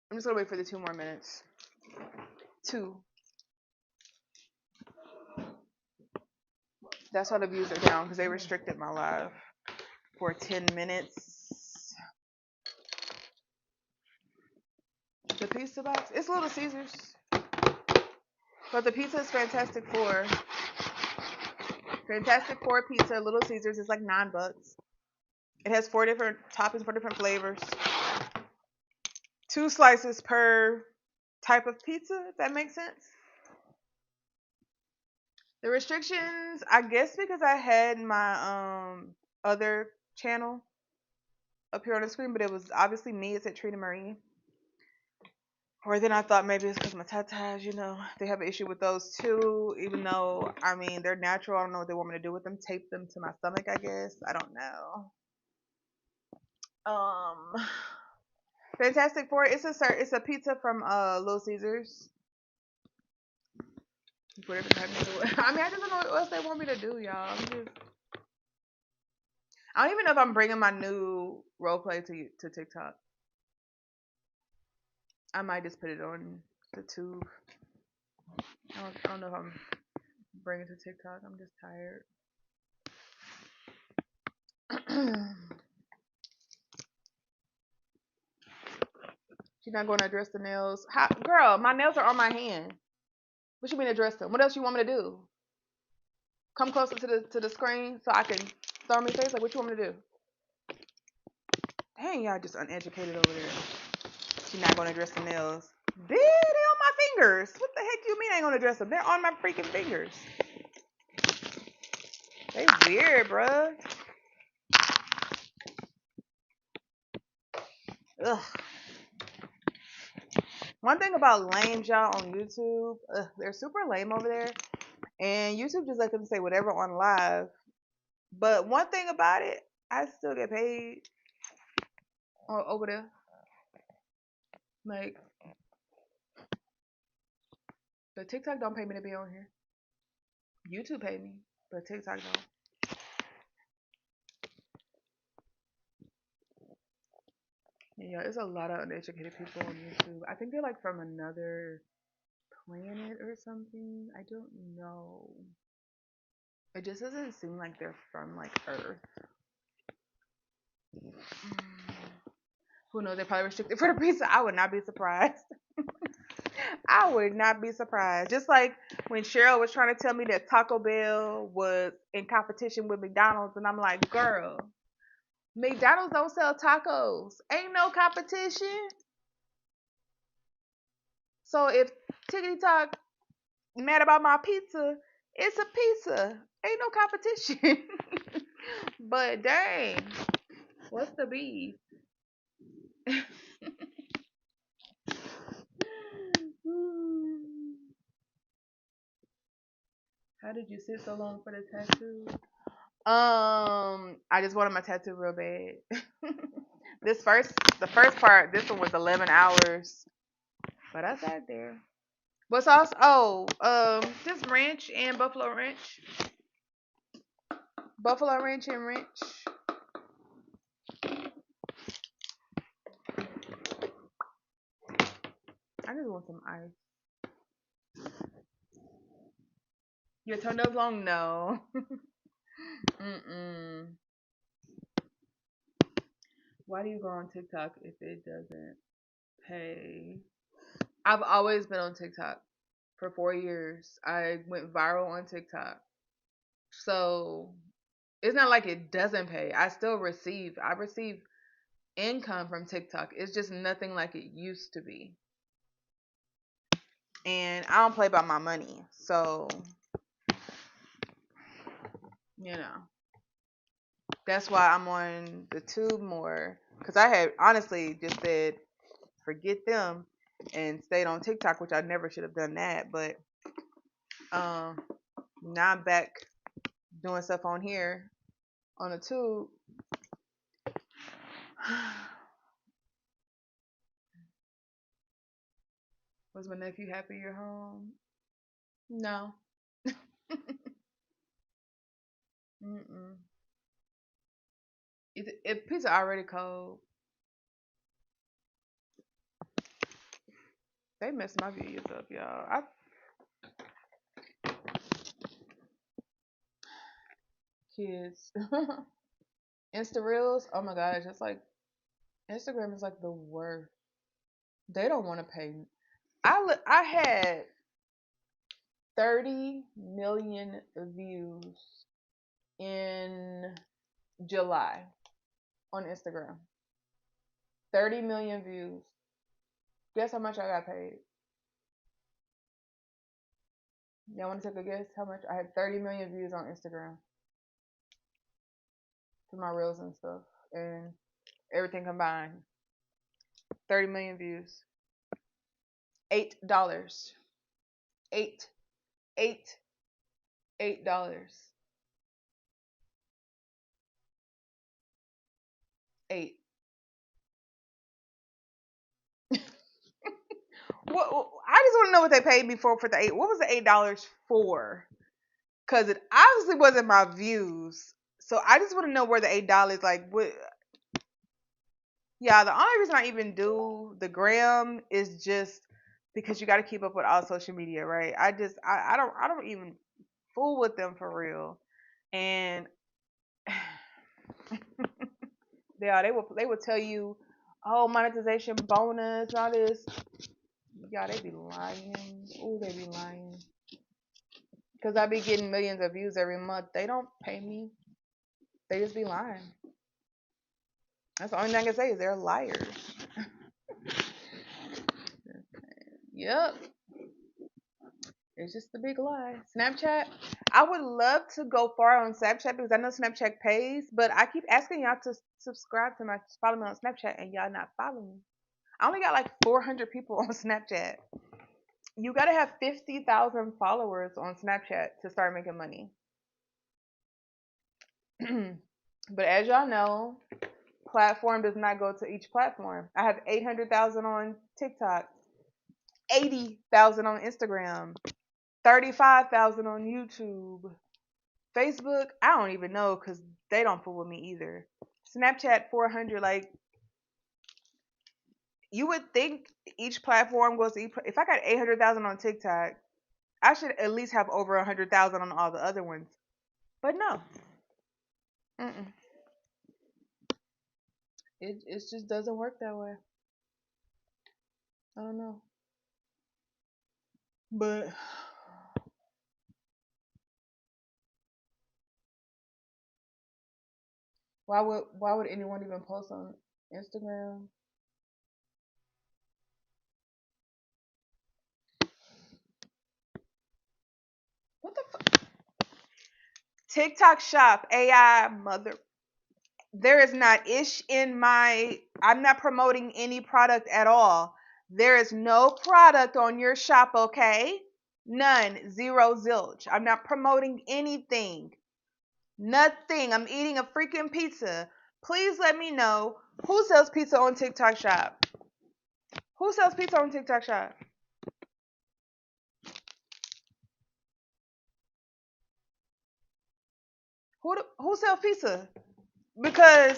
I'm just gonna wait for the 2 more minutes. 2. That's how the views are down because they restricted my live for 10 minutes. The pizza box, it's Little Caesars, but the pizza is Fantastic Four. Fantastic Four pizza, Little Caesars is like $9. It has 4 different toppings, 4 different flavors. 2 slices per type of pizza, if that makes sense. The restrictions, I guess because I had my other channel up here on the screen, but it was obviously me. It said Trina Marie. Or then I thought maybe it's because my tatas, they have an issue with those too. Even though, I mean, they're natural. I don't know what they want me to do with them. Tape them to my stomach, I guess. I don't know. Fantastic Four. It's a pizza from Little Caesars. Whatever they have me do. I mean, I just don't know what else they want me to do, y'all. I don't even know if I'm bringing my new role play to TikTok. I might just put it on the tube. I don't know if I'm bringing it to TikTok. I'm just tired. She's not going to address the nails. Girl, my nails are on my hand. What you mean address them? What else you want me to do? Come closer to the screen so I can throw me face. Like, what you want me to do? Dang, y'all just uneducated over there. She's not going to address the nails. They on my fingers. What the heck you mean I ain't going to address them? They're on my freaking fingers. They weird, bruh. Ugh. One thing about lame y'all on YouTube, they're super lame over there. And YouTube just let them say whatever on live. But one thing about it, I still get paid over there. Like, the TikTok don't pay me to be on here. YouTube pay me, but TikTok don't. Yeah, there's a lot of uneducated people on YouTube. I think they're like from another planet or something. I don't know. It just doesn't seem like they're from like Earth. Who knows? They're probably restricted for the pizza. I would not be surprised. I would not be surprised. Just like when Cheryl was trying to tell me that Taco Bell was in competition with McDonald's, and I'm like, girl, McDonald's don't sell tacos. Ain't no competition. So if Tickety Talk mad about my pizza, it's a pizza. Ain't no competition. But dang, what's the beef? How did you sit so long for the tattoo? I just wanted my tattoo real bad. The first part, this one was 11 hours, but I sat there. What sauce? Oh, just ranch and buffalo ranch. Buffalo ranch and ranch. I just want some ice. Your toenails long? No. Mm-mm. Why do you go on TikTok if it doesn't pay? I've always been on TikTok for 4 years. I went viral on TikTok. So it's not like it doesn't pay. I receive income from TikTok. It's just nothing like it used to be. And I don't play by my money. So, you know. That's why I'm on the tube more. Cause I had honestly just said forget them and stayed on TikTok, which I never should have done that. But um, now I'm back doing stuff on here on the tube. Was my nephew happy you're home? No. Mm-mm. If pizza already cold, they messed my videos up, y'all. Kids, Insta reels. Oh my gosh, it's like Instagram is like the worst. They don't want to pay. I had 30 million views in July on Instagram. 30 million views. Guess how much I got paid? Y'all want to take a guess how much? I had 30 million views on Instagram for my reels and stuff and everything combined. 30 million views. $8. Eight, eight, $8. Eight. What? I just want to know what they paid me for the eight. What was the $8 for? Because it obviously wasn't my views. So I just want to know where the $8 like what. Yeah, the only reason I even do the gram is just because you got to keep up with all social media, right? I don't even fool with them for real. And they will tell you, oh, monetization bonus, all this. Yeah, they be lying. Ooh, they be lying. Because I be getting millions of views every month. They don't pay me. They just be lying. That's the only thing I can say is they're liars. Yep. It's just a big lie. Snapchat. I would love to go far on Snapchat because I know Snapchat pays, but I keep asking y'all to subscribe to my follow me on Snapchat and y'all not following me. I only got like 400 people on Snapchat. You gotta have 50,000 followers on Snapchat to start making money. But as y'all know, platform does not go to each platform. I have 800,000 on TikTok, 80,000 on Instagram, 35,000 on YouTube. Facebook, I don't even know because they don't fool with me either. Snapchat 400, like you would think each platform goes to each. If I got 800,000 on TikTok, I should at least have over 100,000 on all the other ones. But no, mm-mm. It just doesn't work that way. I don't know, but why would anyone even post on Instagram? What the TikTok shop AI mother. There is not ish in my. I'm not promoting any product at all. There is no product on your shop, okay? None, zero, zilch. I'm not promoting anything. Nothing. I'm eating a freaking pizza. Please let me know who sells pizza on TikTok shop. Who sells pizza on TikTok shop? Who sells pizza? Because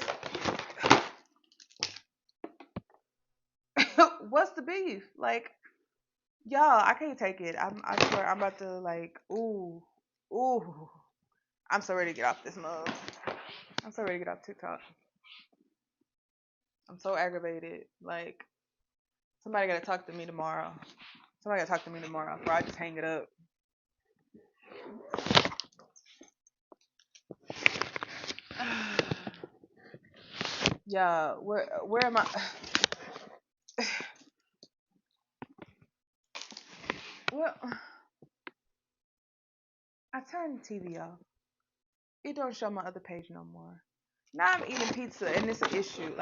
what's the beef? Like, y'all, I can't take it. I swear I'm about to like, ooh. I'm so ready to get off this mug. I'm so ready to get off TikTok. I'm so aggravated. Like, somebody gotta talk to me tomorrow. Somebody gotta talk to me tomorrow before I just hang it up. Yeah, where am I? Well, I turned the TV off. It don't show my other page no more. Now I'm eating pizza and it's an issue.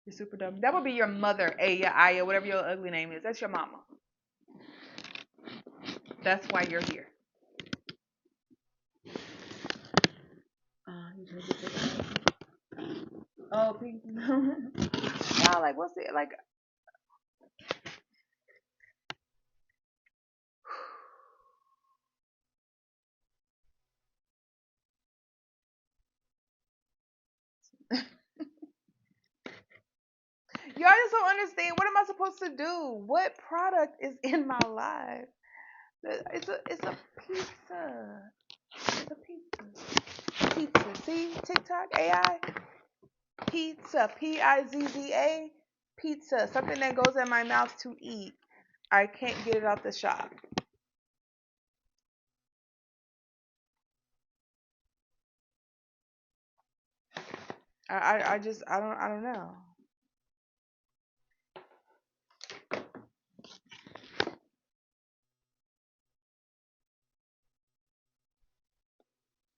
You're super dumb. That would be your mother, Aya, Aya, whatever your ugly name is. That's your mama. That's why you're here. You trying to get oh, pizza. Y'all like what's it like? Y'all just don't understand. What am I supposed to do? What product is in my life? It's a pizza. It's a pizza. Pizza. See TikTok AI pizza. Pizza. Pizza. Something that goes in my mouth to eat. I can't get it out the shop. I just I don't know.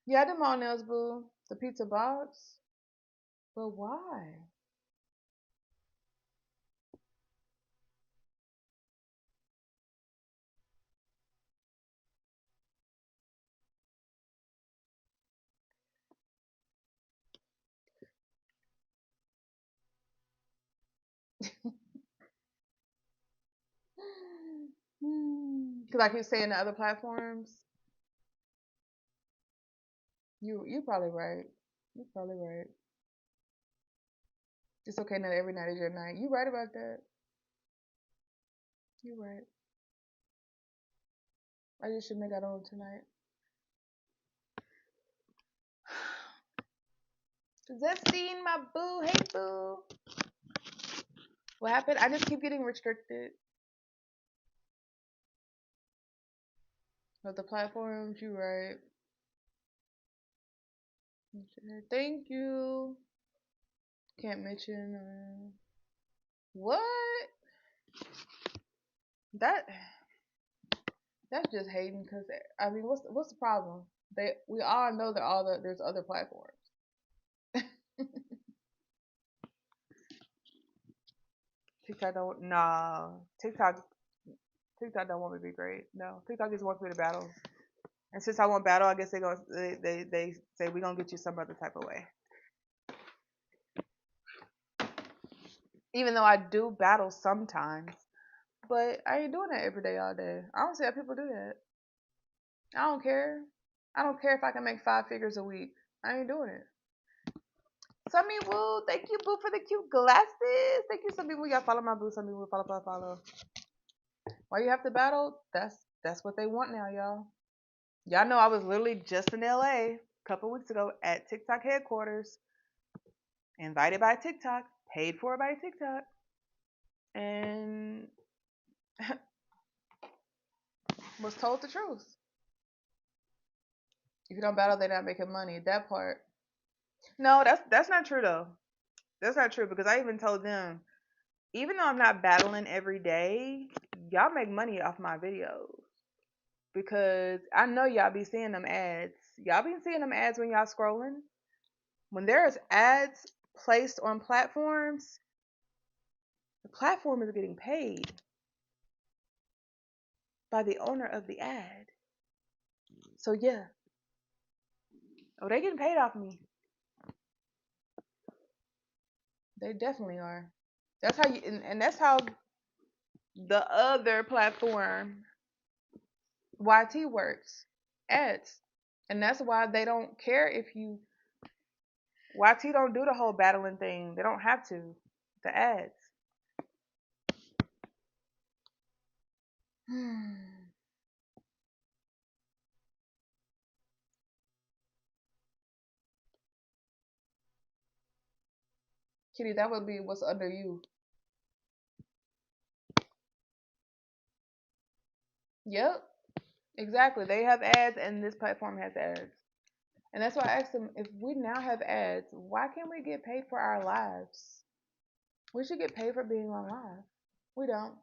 Yeah, I did my own nails, boo. The pizza box. But why? Because I keep saying the other platforms. You probably right. You're probably right. It's okay not every night is your night. You right about that. You right. I just should make that on tonight. Zestine, my boo. Hey, boo. What happened? I just keep getting restricted with the platforms. You right. Thank you. Can't mention. What? That that's just hating. Cause I mean, what's the problem? We all know that there's other platforms. TikTok don't. Nah. TikTok don't want me to be great. No. TikTok just wants me to battle. And since I want battle, I guess they say we're gonna get you some other type of way. Even though I do battle sometimes, but I ain't doing that every day all day. I don't see how people do that. I don't care. I don't care if I can make 5 figures a week. I ain't doing it. Summy Woo, thank you, Boo, for the cute glasses. Thank you, Summy Woo. Y'all follow my Boo, Summy Woo. Follow, follow, follow. Why you have to battle? That's what they want now, y'all. Y'all know I was literally just in LA a couple weeks ago at TikTok headquarters, invited by TikTok, paid for by TikTok, and was told the truth. If you don't battle, they're not making money. That part. No, that's not true though. That's not true because I even told them, even though I'm not battling every day, y'all make money off my videos because I know y'all be seeing them ads. Y'all be seeing them ads when y'all scrolling. When there's ads placed on platforms, the platform is getting paid by the owner of the ad. So yeah, oh, they getting paid off me. They definitely are. That's how you, and that's how the other platform YT works. Ads, and that's why they don't care if you YT don't do the whole battling thing. They don't have to. The ads. Kitty, that would be what's under you. Yep, exactly. They have ads, and this platform has ads. And that's why I asked them, if we now have ads, why can't we get paid for our lives? We should get paid for being on live. We don't.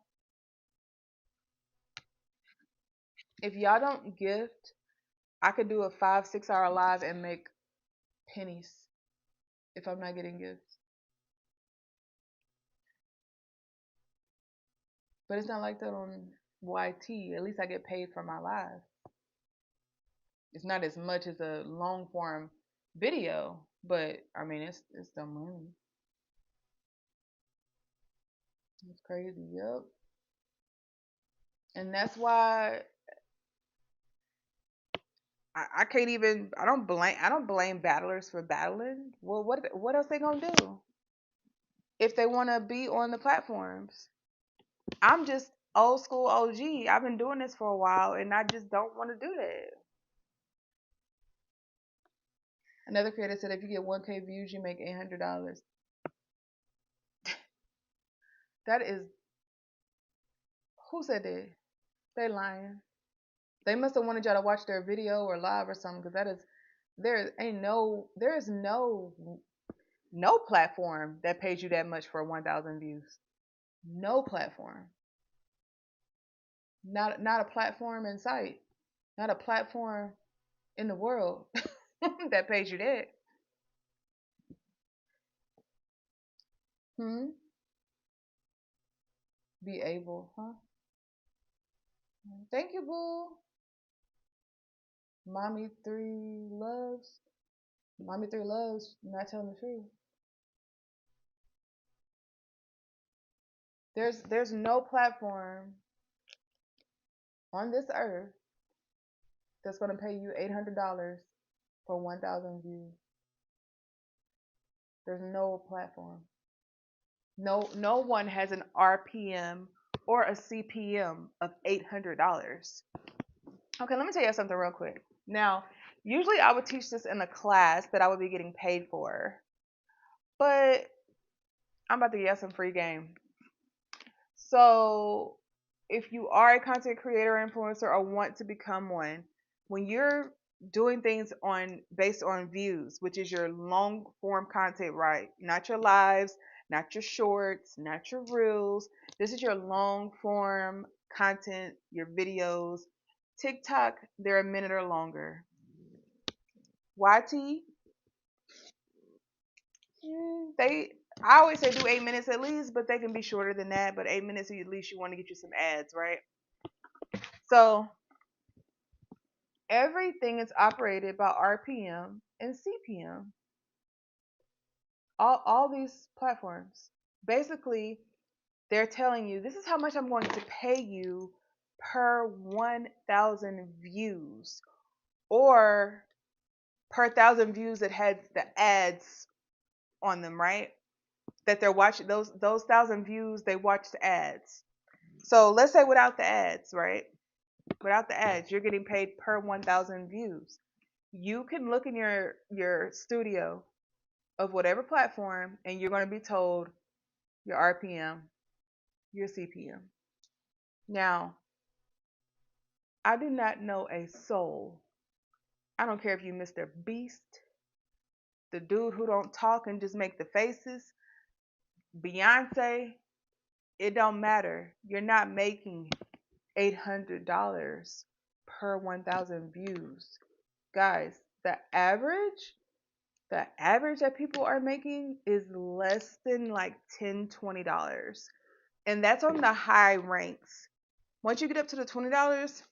If y'all don't gift I could do a 5, 6 hour live and make pennies if I'm not getting gifts. But it's not like that on YT. At least I get paid for my live. It's not as much as a long form video, but I mean it's the money. It's crazy, yep. And that's why I can't even I don't blame battlers for battling. Well, what else they gonna do if they want to be on the platforms? I'm just old school OG. I've been doing this for a while, and I just don't want to do that. Another creator said if you get 1K views, you make $800. That is, who said that? They lying. They must have wanted y'all to watch their video or live or something, because that is there is no platform that pays you that much for 1,000 views. No platform. Not a platform in sight. Not a platform in the world that pays you that. Hmm. Be able, huh? Thank you, boo. Mommy three loves. Mommy three loves. Not telling the truth. There's no platform on this earth that's gonna pay you $800 for 1,000 views. There's no platform. No one has an RPM or a CPM of $800. Okay, let me tell you something real quick. Now, usually I would teach this in a class that I would be getting paid for, but I'm about to get some free game. So, if you are a content creator or influencer or want to become one, when you're doing things on based on views, which is your long form content, right? Not your lives, not your shorts, not your reels. This is your long form content, your videos. TikTok, they're a minute or longer. YT, they I always say do 8 minutes at least, but they can be shorter than that. But 8 minutes at least you want to get you some ads, right? So everything is operated by RPM and CPM. All these platforms. Basically, they're telling you this is how much I'm going to pay you per 1,000 views, or per 1,000 views that had the ads on them, right? That they're watching those 1,000 views, they watch the ads. So let's say without the ads, right? Without the ads, you're getting paid per 1,000 views. You can look in your studio of whatever platform, and you're going to be told your RPM, your CPM. Now, I do not know a soul. I don't care if you Mr. Beast, the dude who don't talk and just make the faces, Beyonce. It don't matter. You're not making $800 per 1,000 views. Guys, the average that people are making is less than like $10, $20. And that's on the high ranks. Once you get up to the $20,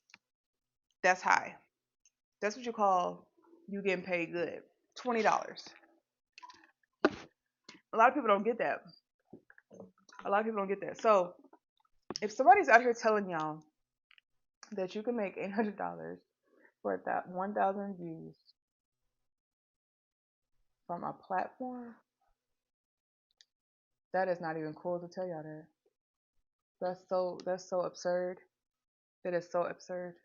that's high. That's what you call you getting paid good. $20. A lot of people don't get that. A lot of people don't get that. So if somebody's out here telling y'all that you can make $800 for that 1,000 views from a platform, that is not even cool to tell y'all that. That's so absurd. It is so absurd.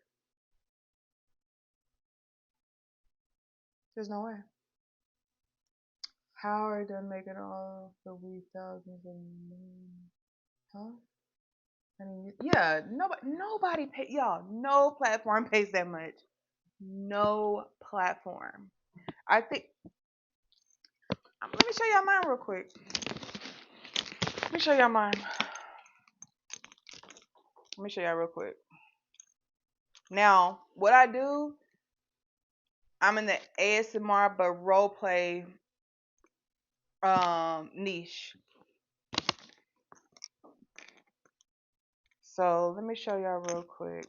There's no way. How are they making all the wee thousands and millions? Huh? I mean, yeah, nobody pay y'all. No platform pays that much. No platform. I think. Let me show y'all mine real quick. Let me show y'all mine. Let me show y'all real quick. Now, what I do I'm in the ASMR but role play niche. So let me show y'all real quick.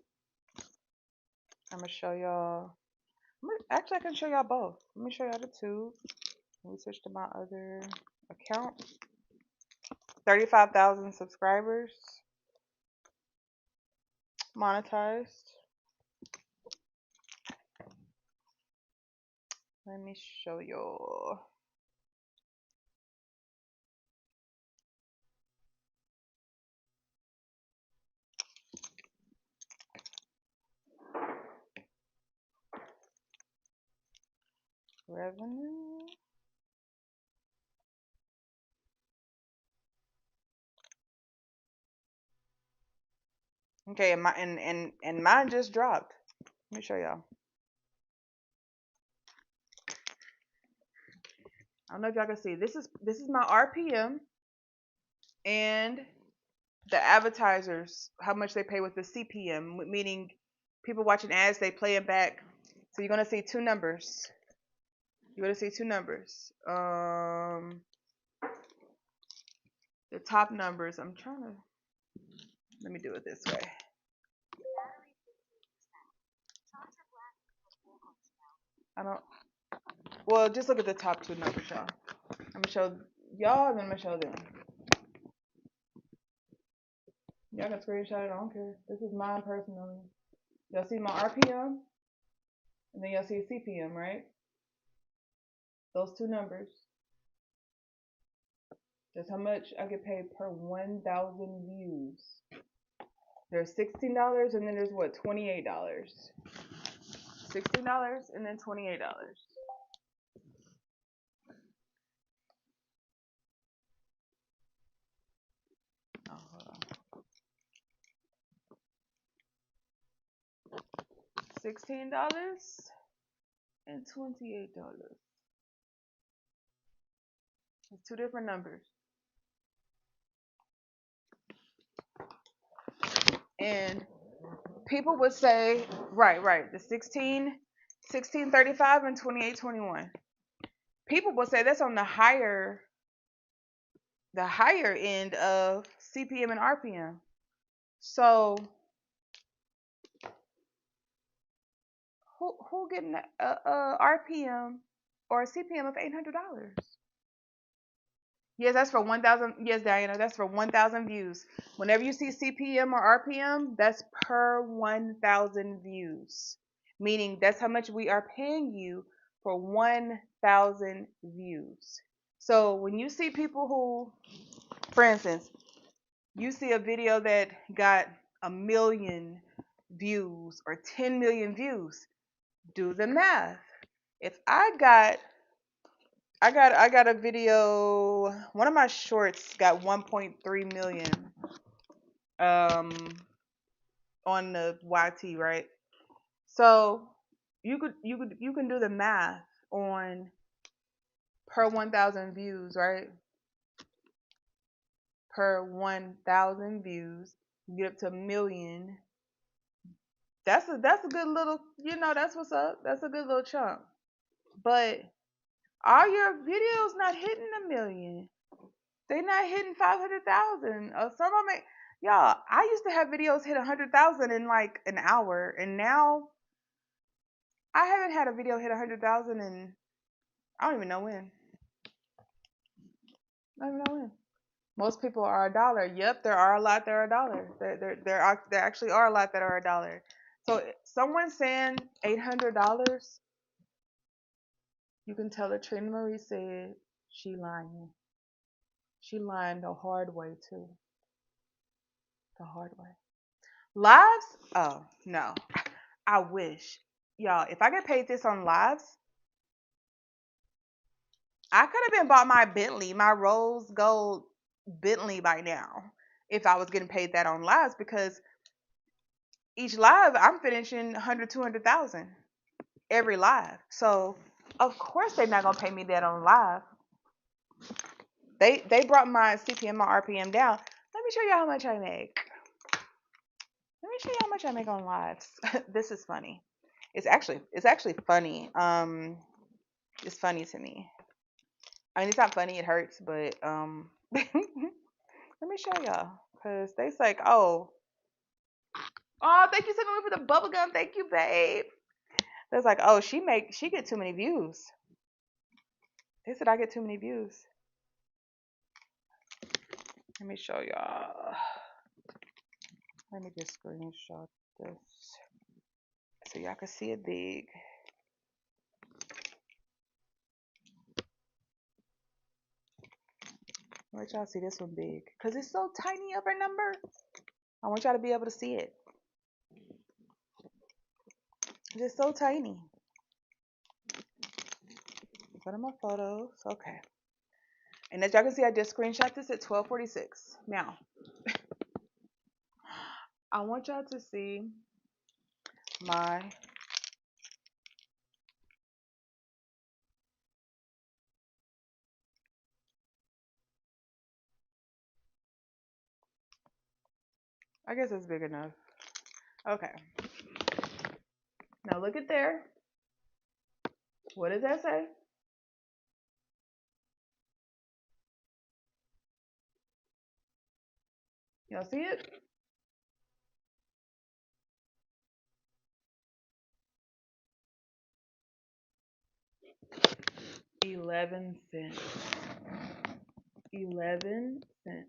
I'm gonna show y'all. Actually, I can show y'all both. Let me show y'all the two. Let me switch to my other account. 35,000 subscribers. Monetized. Let me show y'all. Revenue. Okay, and mine just dropped. Let me show y'all. I don't know if y'all can see. This is my RPM and the advertisers, how much they pay with the CPM, meaning people watching ads, they play it back. So you're gonna see two numbers. You're gonna see two numbers. The top numbers. I'm trying to. Let me do it this way. I don't. Well, just look at the top two numbers, y'all. I'm gonna show y'all, and then I'm gonna show them. Y'all can screenshot it. I don't care. This is mine personally. Y'all see my RPM, and then y'all see CPM, right? Those two numbers. That's how much I get paid per 1,000 views. There's $16, and then there's what? $28. $16 and then $28. Oh, hold on. $16 and $28. It's two different numbers. And people would say, right, the 1635 and 2821. People would say that's on the higher end of CPM and RPM. So who getting a RPM or a CPM of $800? Yes, that's for 1,000. Yes, Diana, that's for 1,000 views. Whenever you see CPM or RPM, that's per 1,000 views. Meaning that's how much we are paying you for 1,000 views. So when you see people who, for instance, you see a video that got 1,000,000 views or 10 million views, do the math. If I got a video. One of my shorts got 1.3 million on the YT, right? So you can do the math on per 1,000 views, right? Per 1,000 views, you get up to a million. That's a good little, that's what's up. That's a good little chunk. But all your videos not hitting a million. They not hitting 500,000. Some of them, y'all. I used to have videos hit 100,000 in like an hour, and now I haven't had a video hit 100,000 in I don't even know when. I don't even know when. Most people are a dollar. Yep, there are a lot that are a dollar. There actually are a lot that are a dollar. So someone saying $800, you can tell that Trina Marie said she lying. She lying the hard way too. The hard way. Lives? Oh no. I wish. Y'all, if I get paid this on lives, I could have been bought my Bentley, my rose gold Bentley by now if I was getting paid that on lives because each live I'm finishing 100, 200,000 every live. So of course they're not gonna pay me that on live. They brought my CPM, my RPM down. Let me show you how much I make. Let me show you how much I make on lives. This is funny. It's actually funny. It's funny to me. I mean, it's not funny. It hurts, but let me show y'all because they like, oh, thank you so much for the bubble gum. Thank you, babe. It's like, oh, she get too many views. They said I get too many views. Let me show y'all. Let me just screenshot this so y'all can see it big. Let y'all see this one big because it's so tiny of a number. I want y'all to be able to see it. It's just so tiny. Go to my photos. Okay. And as y'all can see, I just screenshot this at 12:46. Now, I want y'all to see my. I guess it's big enough. Okay. Now look at there. What does that say? Y'all see it? 11 cents. 11 cents.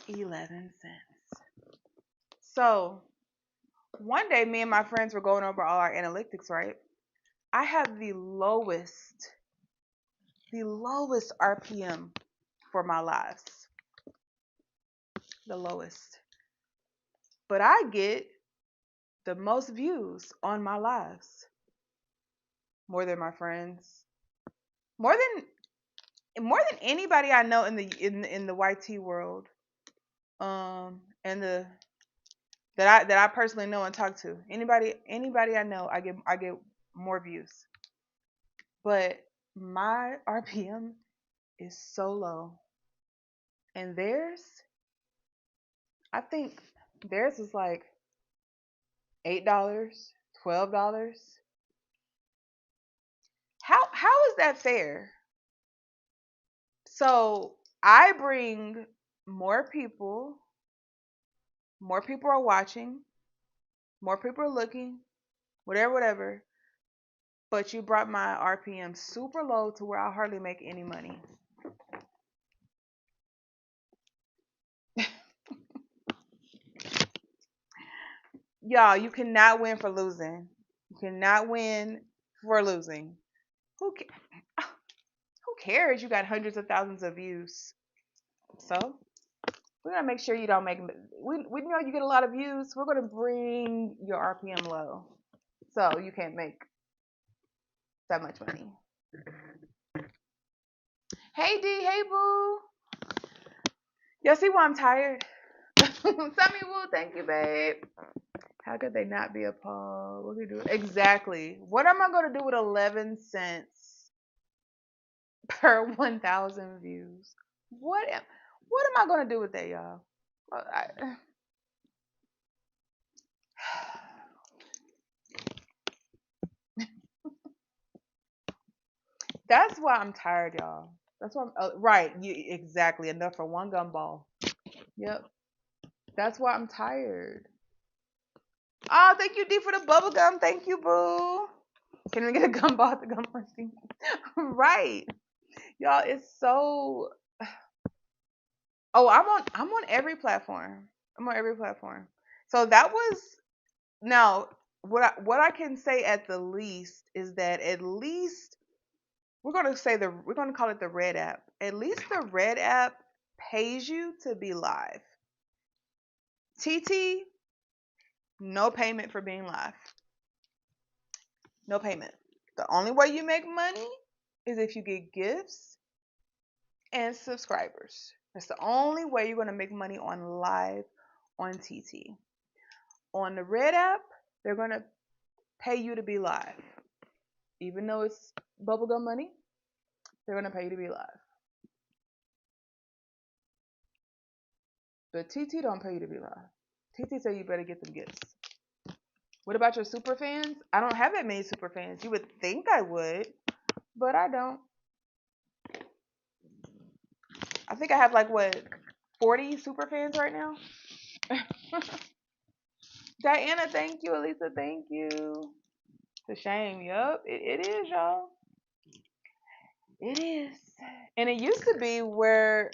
11 cents. So one day, me and my friends were going over all our analytics, right? I have the lowest RPM for my lives. The lowest. But I get the most views on my lives. More than my friends. More than anybody I know in the YT world. And the that I personally know and talk to. Anybody I know, I get more views. But my RPM is so low. And I think theirs is like $8, $12. How is that fair? So I bring more people, more people are watching, more people are looking, whatever. But you brought my RPM super low to where I hardly make any money. Y'all, you cannot win for losing. You cannot win for losing. Who ca- who cares? You got hundreds of thousands of views. So we're gonna make sure you don't make. We know you get a lot of views. We're gonna bring your RPM low, so you can't make that much money. Hey D, hey boo. Y'all see why I'm tired? Sammy Woo, thank you, babe. How could they not be appalled? What could you do? Exactly. What am I gonna do with 11 cents per 1,000 views? What am I gonna do with that, y'all? That's why I'm tired, y'all. That's why right. Exactly enough for one gumball. Yep. That's why I'm tired. Oh, thank you, D, for the bubble gum. Thank you, boo. Can we get a gumball at the gum machine? Right, y'all. It's so. Oh, I'm on every platform. I'm on every platform. So that was now what I can say at the least is that at least we're gonna call it the red app. At least the red app pays you to be live. TT, no payment for being live. No payment. The only way you make money is if you get gifts and subscribers. That's the only way you're gonna make money on live on TT. On the red app, they're gonna pay you to be live. Even though it's bubblegum money, they're gonna pay you to be live. But TT don't pay you to be live. TT say you better get them gifts. What about your super fans? I don't have that many super fans. You would think I would, but I don't. I think I have like what 40 super fans right now. Diana, thank you. Elisa, thank you. It's a shame. Yup, it is, y'all. It is. And it used to be where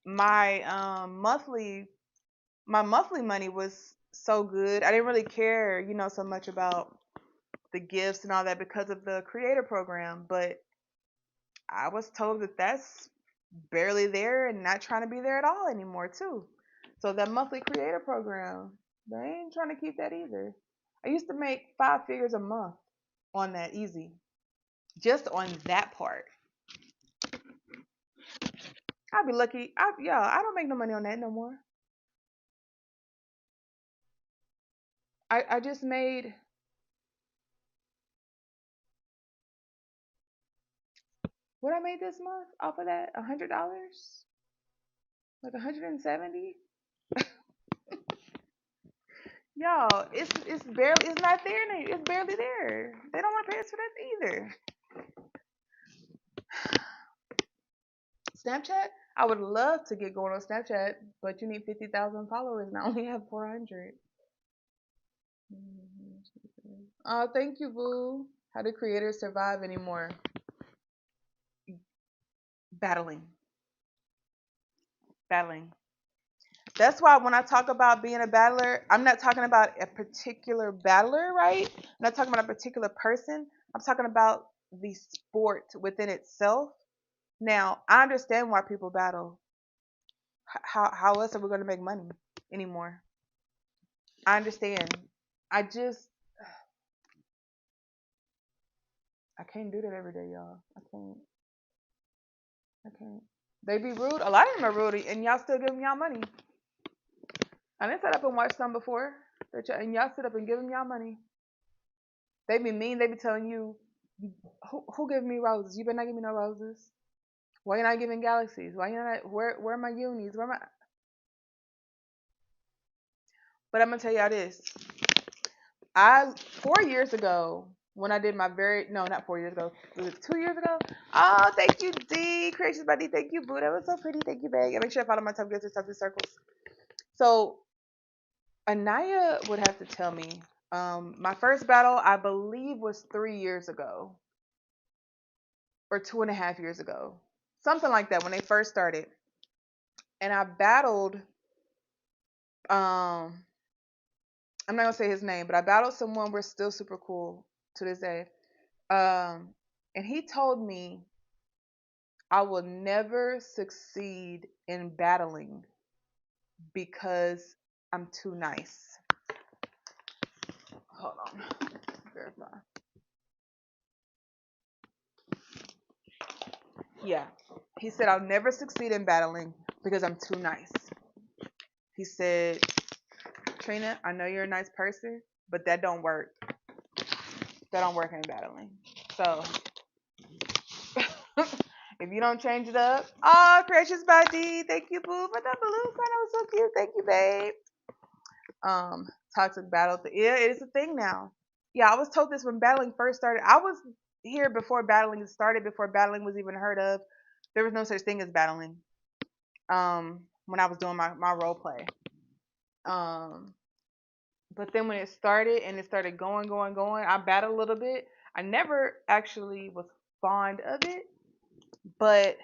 my monthly money was so good. I didn't really care, so much about the gifts and all that because of the creator program. But I was told that that's barely there and not trying to be there at all anymore too. So that monthly creator program, they ain't trying to keep that either. I used to make 5 figures a month on that easy, just on that part. I'd be lucky. I don't make no money on that no more. I just made what I made this month off of that $100, like 170. Y'all, it's not there. It's barely there. They don't want to pay us for that either. Snapchat, I would love to get going on Snapchat, but you need 50,000 followers, and I only have 400. Oh, thank you, Boo. How do creators survive anymore? Battling, battling. That's why when I talk about being a battler, I'm not talking about a particular battler, right? I'm not talking about a particular person. I'm talking about the sport within itself. Now, I understand why people battle. How else are we going to make money anymore? I understand. I just I can't do that every day, y'all. I can't. I can't. They be rude. A lot of them are rude, and y'all still giving y'all money. I didn't sit up and watch some before, and y'all sit up and give them y'all money. They be mean. They be telling you, who giving me roses? You better not give me no roses. Why you not giving galaxies? Why you not? Where are my unis? Where my? But I'm gonna tell y'all this. 4 years ago, when I did my very no, not 4 years ago, was it 2 years ago? Oh, thank you, D. Creations by D. Thank you, Boo. That was so pretty. Thank you, babe. Make sure I follow my top gifts and circles. So Anaya would have to tell me. My first battle, I believe, was 3 years ago or 2.5 years ago, something like that when they first started. And I battled. I'm not gonna say his name, but I battled someone. We're still super cool to this day. And he told me I will never succeed in battling because I'm too nice. Hold on. Verify. Yeah. He said I'll never succeed in battling because I'm too nice. He said, Trina, I know you're a nice person, but that don't work. That don't work in battling. So if you don't change it up, oh, Creations by D, thank you, boo, for that balloon sign. That was so cute. Thank you, babe. Toxic battle. Yeah, it is a thing now. Yeah, I was told this when battling first started. I was here before battling started, before battling was even heard of. There was no such thing as battling. When I was doing my role play. But then when it started and it started going, I battled a little bit. I never actually was fond of it, but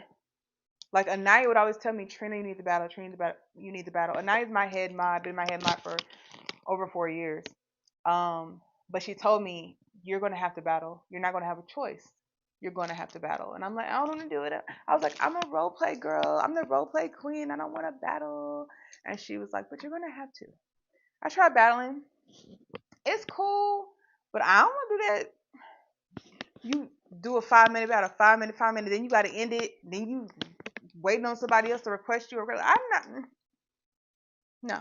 like Anaya would always tell me, Trina, you need to battle. Trina, you need to battle. Anaya's my head mod, been my head mod for over 4 years. But she told me, you're going to have to battle. You're not going to have a choice. You're going to have to battle. And I'm like, I don't want to do it. I was like, I'm a role play girl. I'm the role play queen. I don't want to battle. And she was like, but you're going to have to. I tried battling. It's cool, but I don't want to do that. You do a 5 minute battle, 5 minute, 5 minutes, then you got to end it. Then you waiting on somebody else to request you. I'm not. No.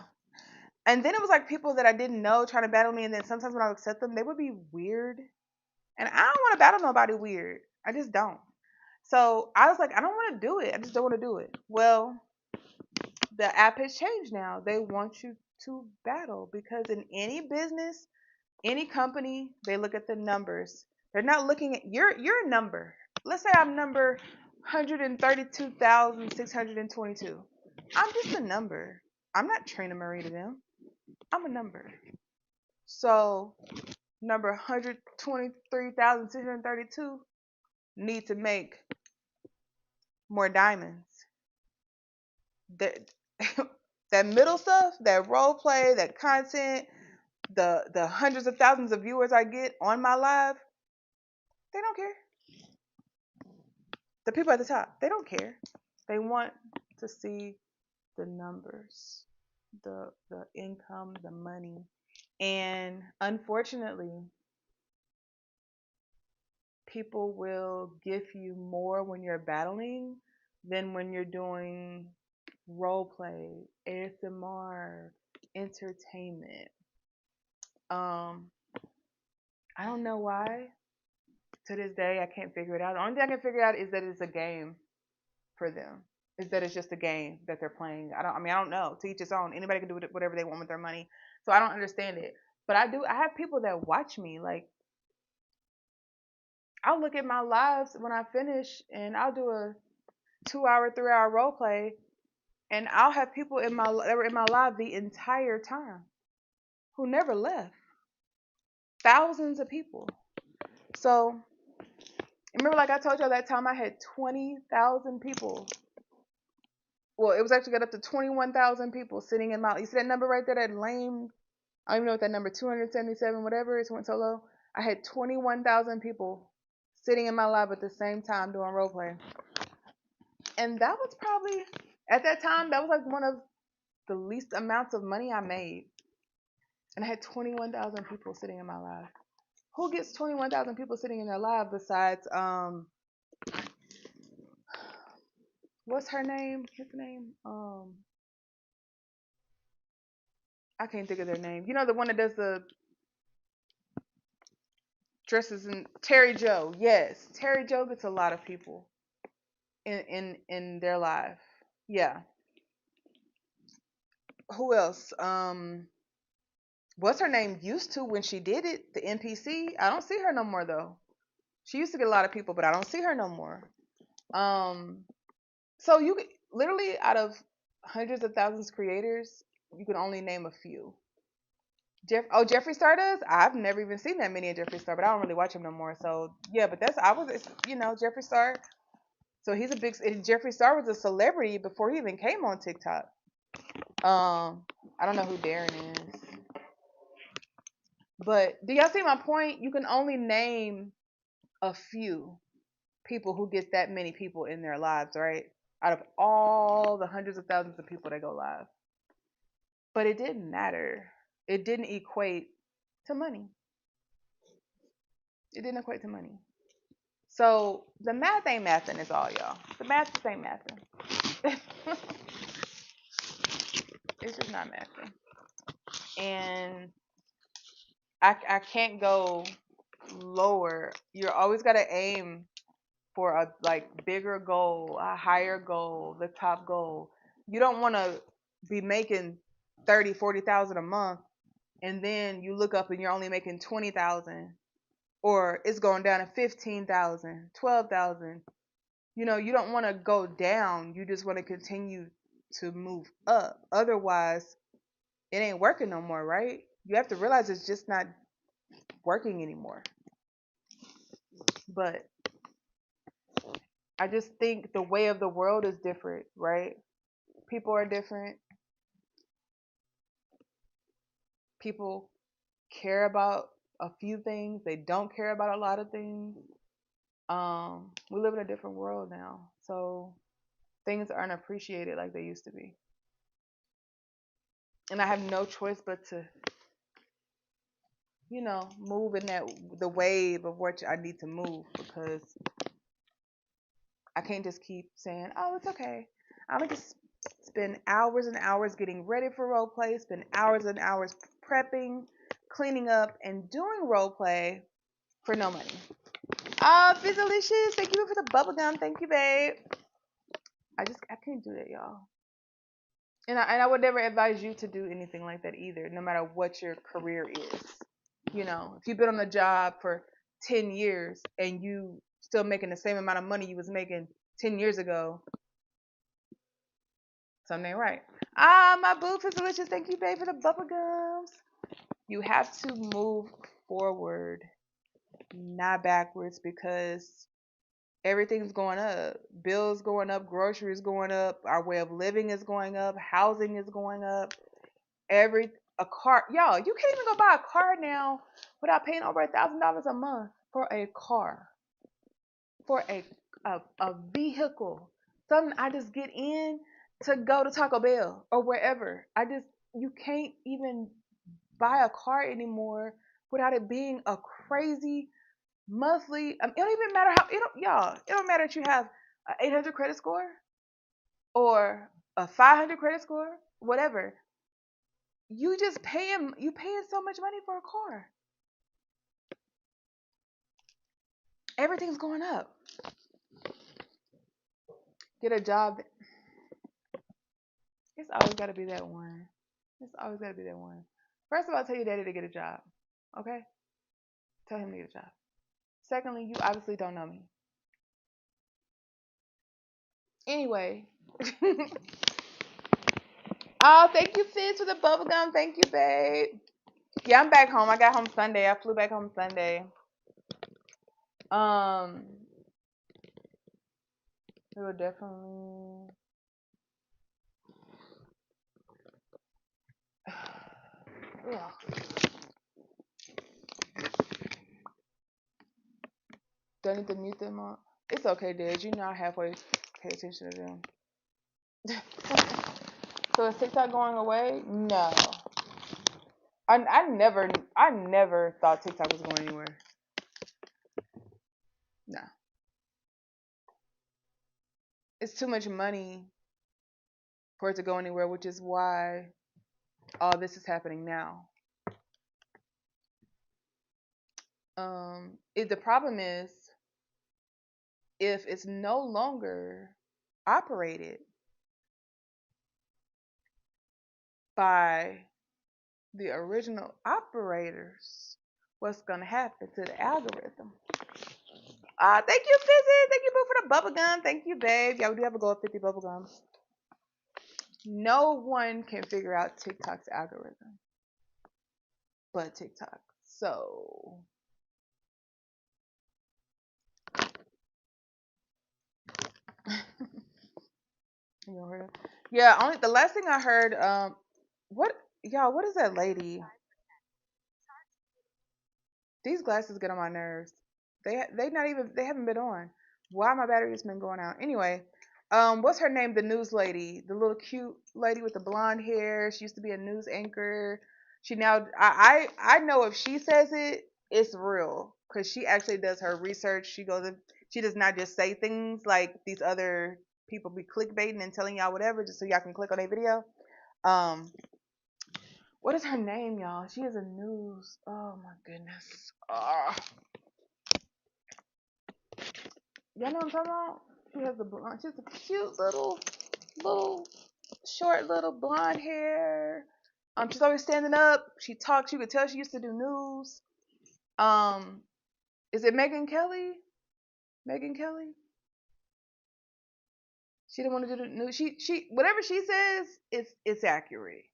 And then it was like people that I didn't know trying to battle me, and then sometimes when I would accept them, they would be weird. And I don't want to battle nobody weird. I just don't. So I was like, I don't want to do it. I just don't want to do it. Well, The app has changed now. They want you to battle because in any business, any company, they look at the numbers. They're not looking at your number. Let's say I'm number 132,622. I'm just a number. I'm not Trina Marie to them. I'm a number. So number 123,632 need to make more diamonds. That that middle stuff, that role play, that content, the hundreds of thousands of viewers I get on my live, they don't care. The people at the top, they don't care. They want to see the numbers, the income, the money. And unfortunately, people will give you more when you're battling than when you're doing role play, ASMR, entertainment. Um, I don't know why. To this day, I can't figure it out. The only thing I can figure out is that it's a game for them. Is that it's just a game that they're playing. I mean, I don't know. To each his own. Anybody can do whatever they want with their money. So I don't understand it. But I do. I have people that watch me. Like I'll look at my lives when I finish, and I'll do a 2 hour, 3 hour role play, and I'll have people that were in my live the entire time who never left. Thousands of people. So remember, like I told y'all that time I had 20,000 people. Well, it was actually got up to 21,000 people sitting in my. You see that number right there? That lame. I don't even know what that number 277 whatever it went so low. I had 21,000 people sitting in my live at the same time doing role play, and that was probably at that time that was like one of the least amounts of money I made, and I had 21,000 people sitting in my live. Who gets 21,000 people sitting in their live besides what's her name? His name? I can't think of their name. You know the one that does the dresses in Terry Joe. Yes, Terry Joe gets a lot of people in their live. Yeah. Who else? What's her name used to when she did it? The NPC. I don't see her no more though. She used to get a lot of people, but I don't see her no more. Um, so you literally out of hundreds of thousands of creators, you can only name a few. Jeffree Star does. I've never even seen that many of Jeffree Star, but I don't really watch him no more. So yeah, but Jeffree Star. So he's a big. Jeffree Star was a celebrity before he even came on TikTok. I don't know who Darren is, but do y'all see my point? You can only name a few people who get that many people in their lives, right? Out of all the hundreds of thousands of people that go live. But it didn't matter. It didn't equate to money. It didn't equate to money. So the math ain't mathing is all, y'all. The math just ain't mathing. It's just not mathing. And I can't go lower. You're always gotta aim for a like bigger goal, a higher goal, the top goal. You don't wanna be making 30, 40,000 a month and then you look up and you're only making 20,000 or it's going down to 15,000, 12,000. You know, you don't want to go down. You just want to continue to move up. Otherwise, it ain't working no more, right? You have to realize it's just not working anymore. But I just think the way of the world is different, right? People are different. People care about a few things. They don't care about a lot of things. We live in a different world now. So things aren't appreciated like they used to be. And I have no choice but to, move in the wave of what I need to move because I can't just keep saying, "Oh, it's okay." I'm gonna just spend hours and hours getting ready for role play, spend hours and hours prepping, cleaning up, and doing role play for no money. Visualicious, thank you for the bubble gum. Thank you, babe. I can't do that, y'all. And I would never advise you to do anything like that either, no matter what your career is. You know, if you've been on the job for 10 years and you still making the same amount of money you was making 10 years ago, something ain't right. Ah, my booth is delicious. Thank you, babe, for the bubble gums. You have to move forward, not backwards, because everything's going up. Bills going up, groceries going up, our way of living is going up, housing is going up. Every a car, y'all, you can't even go buy a car now without paying over $1,000 a month for a car, for a vehicle. Something I just get in to go to Taco Bell or wherever. You can't even buy a car anymore without it being a crazy monthly. It don't even matter how y'all. It don't matter if you have an 800 credit score or a 500 credit score, whatever. You paying so much money for a car. Everything's going up. Get a job. It's always got to be that one. It's always got to be that one. First of all, tell your daddy to get a job. Okay? Tell him to get a job. Secondly, you obviously don't know me. Anyway. Oh, thank you, Fizz, for the bubblegum. Thank you, babe. Yeah, I'm back home. I got home Sunday. I flew back home Sunday. We were definitely. Yeah. Do I need to mute them up? It's okay, Dad. You know I halfway pay attention to them. So is TikTok going away? No. I never thought TikTok was going anywhere. No. It's too much money for it to go anywhere, which is why all this is happening now. If the problem is if it's no longer operated by the original operators, what's gonna happen to the algorithm? Thank you, Fizzy. Thank you, Boo, for the bubble gum. Thank you, babe. Yeah, we do have a goal of 50 bubble gums. No one can figure out TikTok's algorithm but TikTok. So you know, yeah. Only the last thing I heard. What y'all? What is that lady? These glasses get on my nerves. They haven't been on. Why my battery's been going out? Anyway, what's her name? The news lady, the little cute lady with the blonde hair. She used to be a news anchor. She now I know if she says it, it's real because she actually does her research. She does not just say things like these other people be clickbaiting and telling y'all whatever just so y'all can click on a video. Um, what is her name, y'all? She is a news. Oh my goodness. Y'all know what I'm talking about? She has a blonde. She's a cute little, short little blonde hair. She's always standing up. She talks. You could tell she used to do news. Um, is it Megan Kelly? Megan Kelly? She didn't want to do the news. She whatever she says, it's accurate.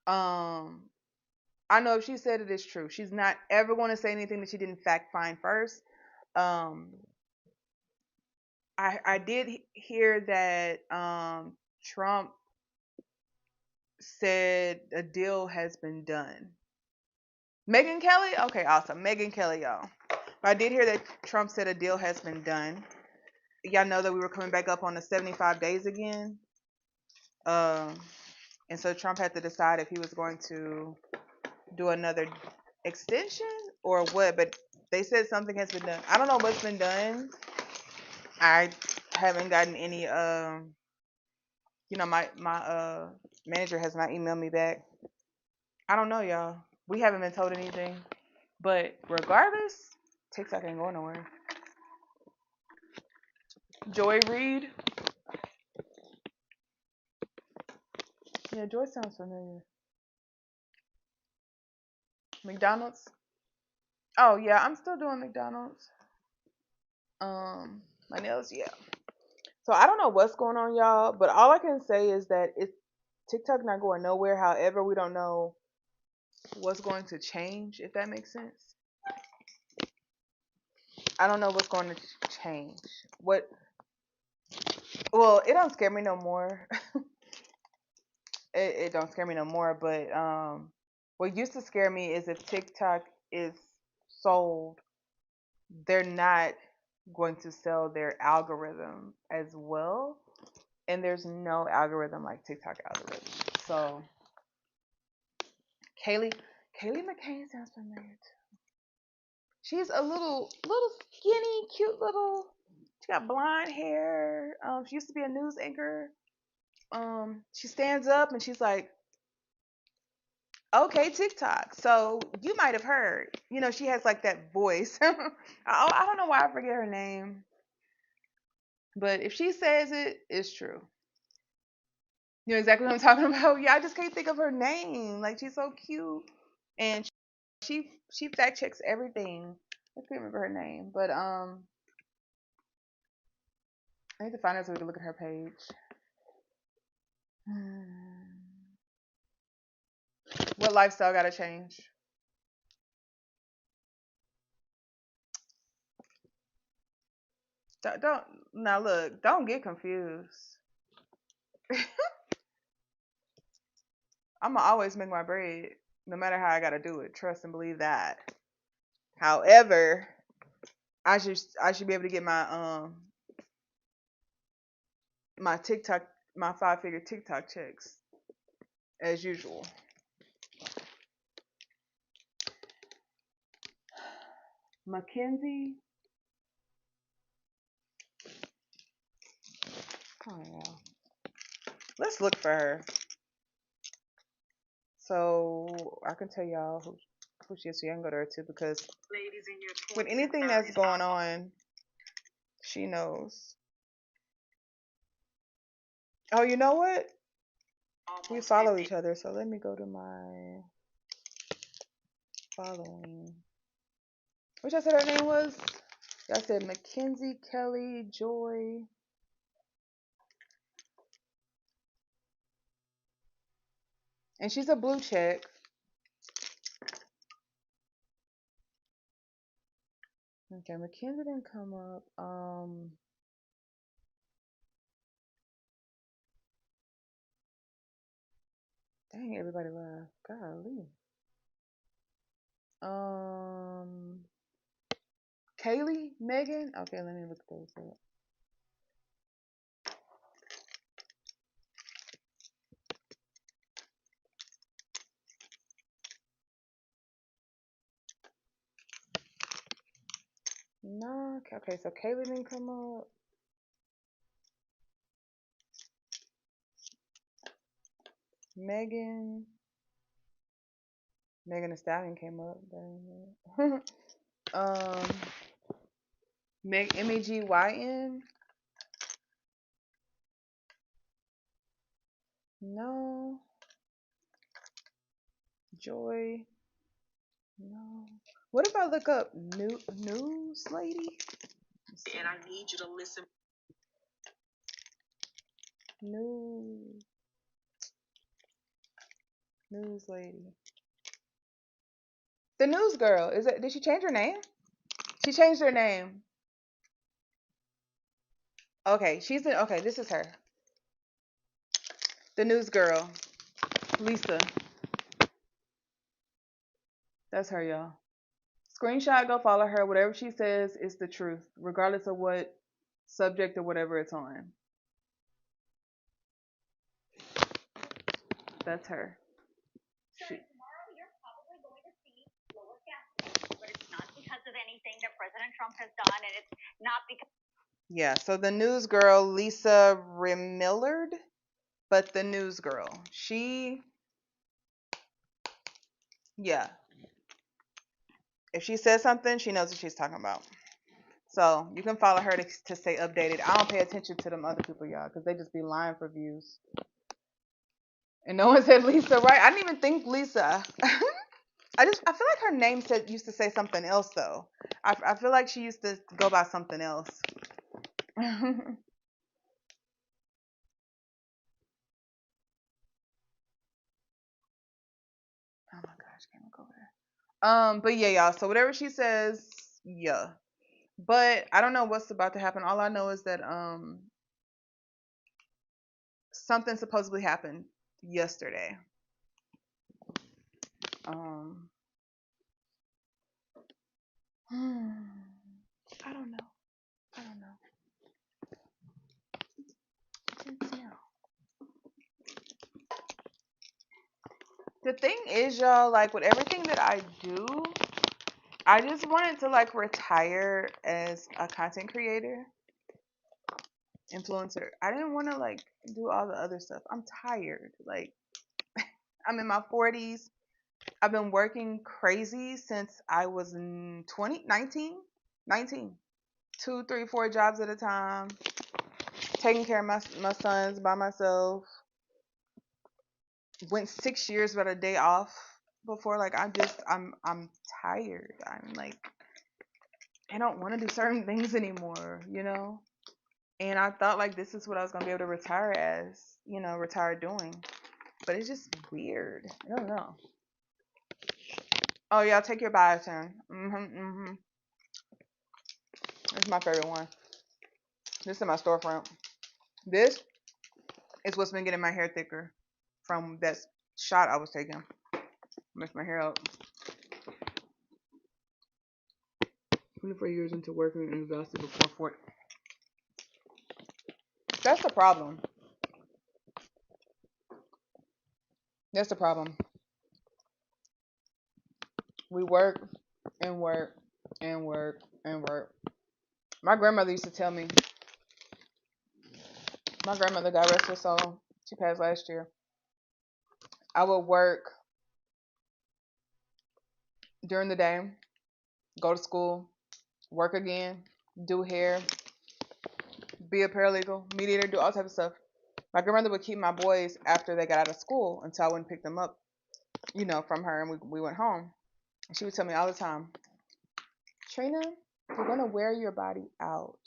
Um, I know if she said it, it's true. She's not ever going to say anything that she didn't fact find first. Um, I did hear that Trump said a deal has been done. Megan Kelly? Okay, awesome. Megan Kelly, y'all. But I did hear that Trump said a deal has been done. Y'all know that we were coming back up on the 75 days again. Um, and so Trump had to decide if he was going to do another extension or what. But they said something has been done. I don't know what's been done. I haven't gotten any. My manager has not emailed me back. I don't know, y'all. We haven't been told anything. But regardless, TikTok ain't going nowhere. Joy Reid. Yeah, Joy sounds familiar. McDonald's. Oh yeah, I'm still doing McDonald's. My nails, yeah. So I don't know what's going on, y'all, but all I can say is that it's TikTok not going nowhere. However, we don't know what's going to change, if that makes sense. I don't know what's going to change. What? Well, it don't scare me no more. It don't scare me no more. But what used to scare me is if TikTok is sold, they're not going to sell their algorithm as well, and there's no algorithm like TikTok algorithm. So Kaylee, Kaylee McCain sounds familiar too. She's a little skinny, cute little. She got blonde hair. She used to be a news anchor. She stands up and she's like, "Okay, TikTok." So you might have heard. You know, she has like that voice. I don't know why I forget her name, but if she says it, it's true. You know exactly what I'm talking about. Yeah, I just can't think of her name. Like she's so cute, and she fact checks everything. I can't remember her name, but I need to find her so we can look at her page. What lifestyle got to change? Don't now look. Don't get confused. I'ma always make my bread, no matter how I gotta do it. Trust and believe that. However, I should be able to get my TikTok my 5-figure TikTok checks as usual. Mackenzie. Oh yeah. Let's look for her. So I can tell y'all who she is. So you can go to her too because with anything that's going on, she knows. Oh, you know what? We follow each other. So let me go to my following. Which I said her name was? I said Mackenzie Kelly Joy. And she's a blue check. Okay, Mackenzie didn't come up. Dang, everybody left. Golly. Um, Kaylee, Megan. Okay, let me look those up. No, okay, so Kaylee didn't come up. Megan, Megan Thee Stallion came up. um, Megyn. No. Joy. No. What if I look up news lady? And I need you to listen. News news lady. The news girl. Is it? Did she change her name? She changed her name. Okay, she's in. Okay, this is her. The news girl, Lisa. That's her, y'all. Screenshot. Go follow her. Whatever she says is the truth, regardless of what subject or whatever it's on. That's her. She, yeah, so the news girl, Lisa Remillard, but the news girl, yeah, if she says something, she knows what she's talking about. So you can follow her to stay updated. I don't pay attention to them other people, y'all, because they just be lying for views. And no one said Lisa, right? I didn't even think Lisa. I feel like her name used to say something else though. I feel like she used to go by something else. Oh my gosh, can't look over there. But yeah, y'all. So whatever she says, yeah. But I don't know what's about to happen. All I know is that something supposedly happened yesterday. Um I don't know. I don't know. The thing is, y'all, like with everything that I do, I just wanted to like retire as a content creator, influencer. I didn't want to like do all the other stuff. I'm tired. Like I'm in my 40s. I've been working crazy since I was in 19. 2, 3, 4 jobs at a time, taking care of my sons by myself. Went 6 years without a day off before. Like I'm tired. I'm like I don't want to do certain things anymore, you know? And I thought like this is what I was gonna be able to retire as, retire doing. But it's just weird. I don't know. Oh yeah, take your biotin. This is my favorite one. This is my storefront. This is what's been getting my hair thicker from that shot I was taking. Messed my hair up. 24 years into working and exhausted before 40. That's the problem. That's the problem. We work and work and work and work. My grandmother used to tell me, my grandmother, God rest her soul, she passed last year. I would work during the day, go to school, work again, do hair, be a paralegal, mediator, do all types of stuff. My grandmother would keep my boys after they got out of school until I went and pick them up, from her, and we went home. And she would tell me all the time, Trina, you're going to wear your body out.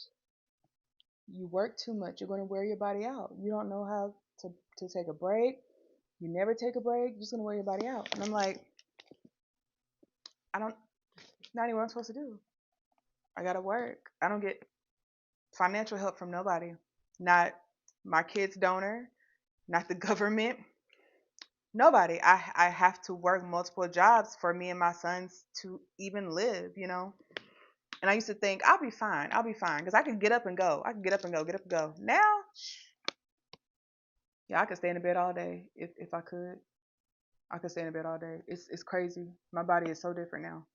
You work too much. You're going to wear your body out. You don't know how to take a break. You never take a break. You're just going to wear your body out. And I'm like, I don't, not even what I'm supposed to do. I got to work. I don't get financial help from nobody. Not my kid's donor, not the government, nobody. I have to work multiple jobs for me and my sons to even live. And I used to think, I'll be fine. I'll be fine. Because I could get up and go. I could get up and go, get up and go. Now, yeah, I could stay in the bed all day if I could. I could stay in the bed all day. It's crazy. My body is so different now.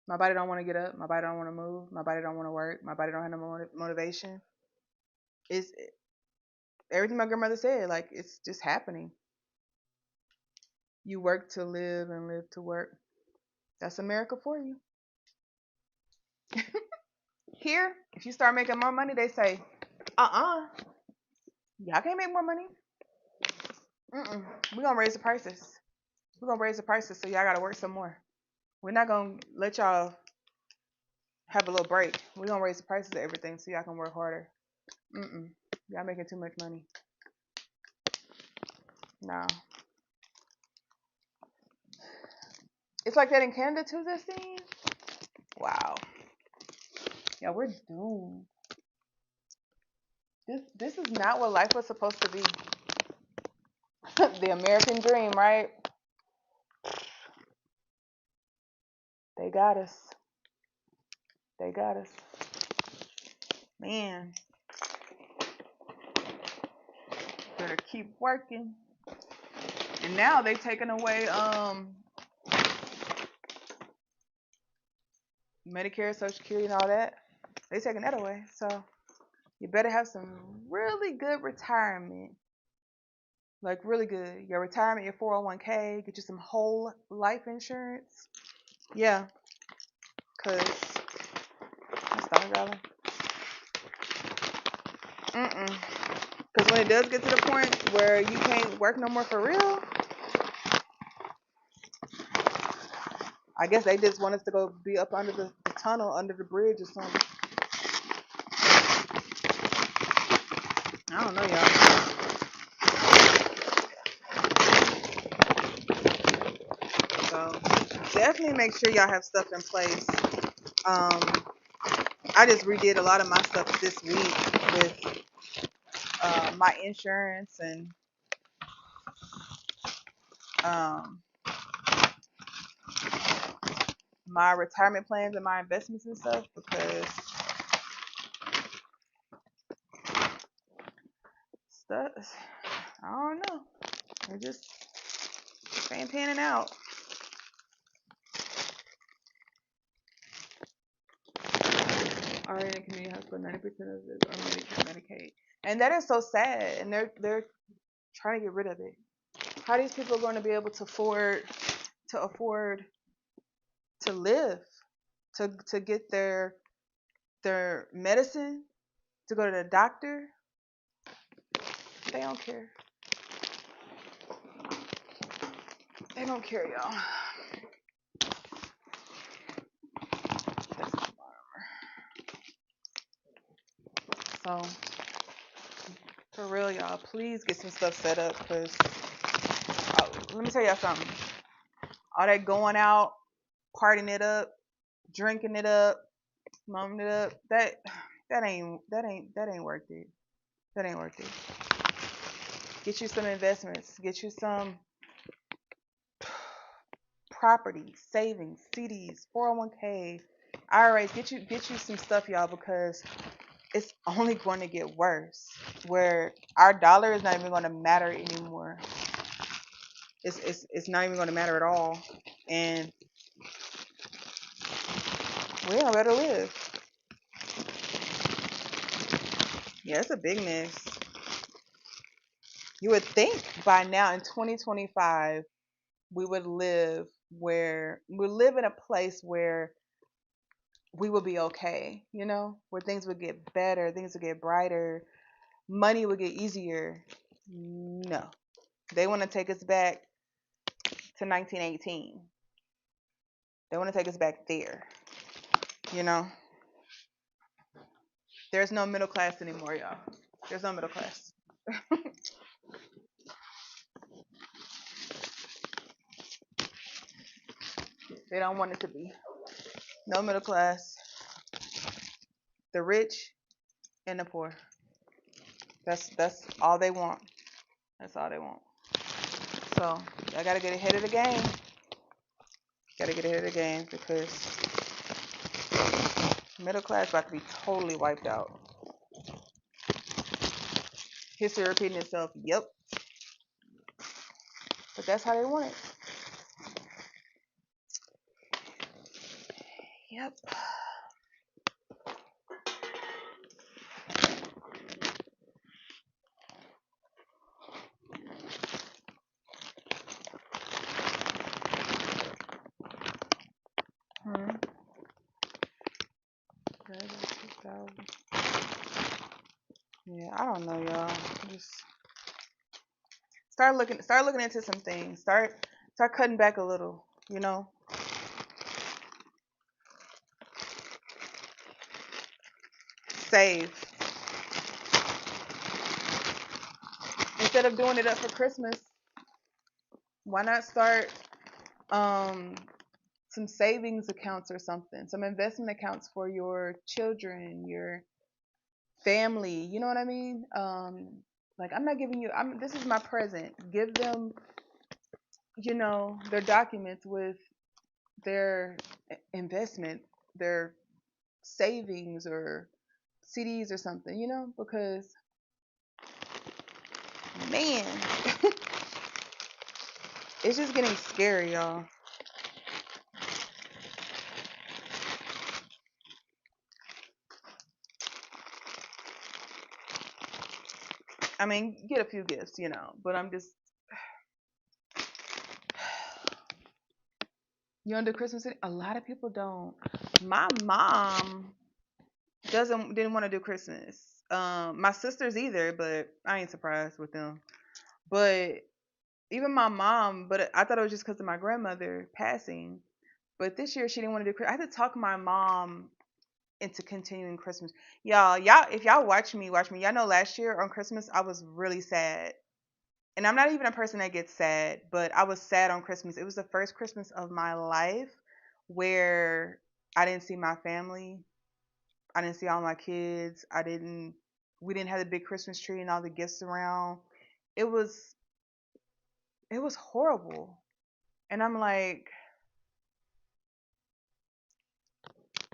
My body don't want to get up. My body don't want to move. My body don't want to work. My body don't have no motivation. It's everything my grandmother said. Like it's just happening. You work to live and live to work. That's America for you. Here, if you start making more money, they say, y'all can't make more money. We're gonna raise the prices. We're gonna raise the prices, so y'all gotta work some more. We're not gonna let y'all have a little break. We're gonna raise the prices of everything so y'all can work harder. Y'all making too much money. No. It's like that in Canada too, this thing. Wow. Yeah, we're doomed. This is not what life was supposed to be. The American dream, right? They got us. They got us. Man, better keep working. And now they taking away Medicare, Social Security, and all that. They taking that away. So you better have some really good retirement. Like really good. Your retirement, your 401k, get you some whole life insurance. Yeah, cause my stomach growling. Because when it does get to the point where you can't work no more for real, I guess they just want us to go be up under the tunnel, under the bridge or something. I don't know, y'all. So definitely make sure y'all have stuff in place. I just redid a lot of my stuff this week with my insurance and um, my retirement plans and my investments and stuff because stuff, I don't know. They're just ain't panning out. Are in a community hospital, 90% of it are Medicare, Medicaid, and that is so sad. And they're trying to get rid of it. How these people are going to be able to afford to live, to get their medicine, to go to the doctor? They don't care. They don't care, y'all. That's my armor. So for real, y'all, please get some stuff set up because let me tell y'all something. All that going out, partying it up, drinking it up, mumming it up, that ain't worth it. That ain't worth it. Get you some investments. Get you some property, savings, CDs, 401k, IRAs. Get you some stuff, y'all, because it's only going to get worse. Where our dollar is not even going to matter anymore. It's not even going to matter at all, and we ain't better live. Yeah, it's a big mess. You would think by now in 2025 we would live in a place where we would be okay, where things would get better, things would get brighter, money would get easier. No. They want to take us back to 1918. They want to take us back there. There's no middle class anymore, y'all. There's no middle class. They don't want it to be. No middle class. The rich and the poor. That's all they want. That's all they want. So I gotta get ahead of the game. Gotta get ahead of the game because middle class about to be totally wiped out. History repeating itself. Yep. But that's how they want it. Yep. Yeah, I don't know, y'all. Just start looking into some things. Start cutting back a little, Save. Instead of doing it up for Christmas, why not start some savings accounts or something, some investment accounts for your children, your family, you know what I mean? Like I'm not giving you this is my present. Give them, their documents with their investment, their savings or CDs or something, because man, it's just getting scary, y'all. I mean, get a few gifts, but I'm just you don't do Christmas? A lot of people don't. My mom didn't want to do Christmas. My sisters either, but I ain't surprised with them. But even my mom, but I thought it was just because of my grandmother passing. But this year she didn't want to do. I had to talk my mom into continuing Christmas. Y'all, if y'all watch me. Y'all know last year on Christmas I was really sad, and I'm not even a person that gets sad, but I was sad on Christmas. It was the first Christmas of my life where I didn't see my family. I didn't see all my kids. I didn't. We didn't have the big Christmas tree and all the gifts around. It was it was horrible. And I'm like,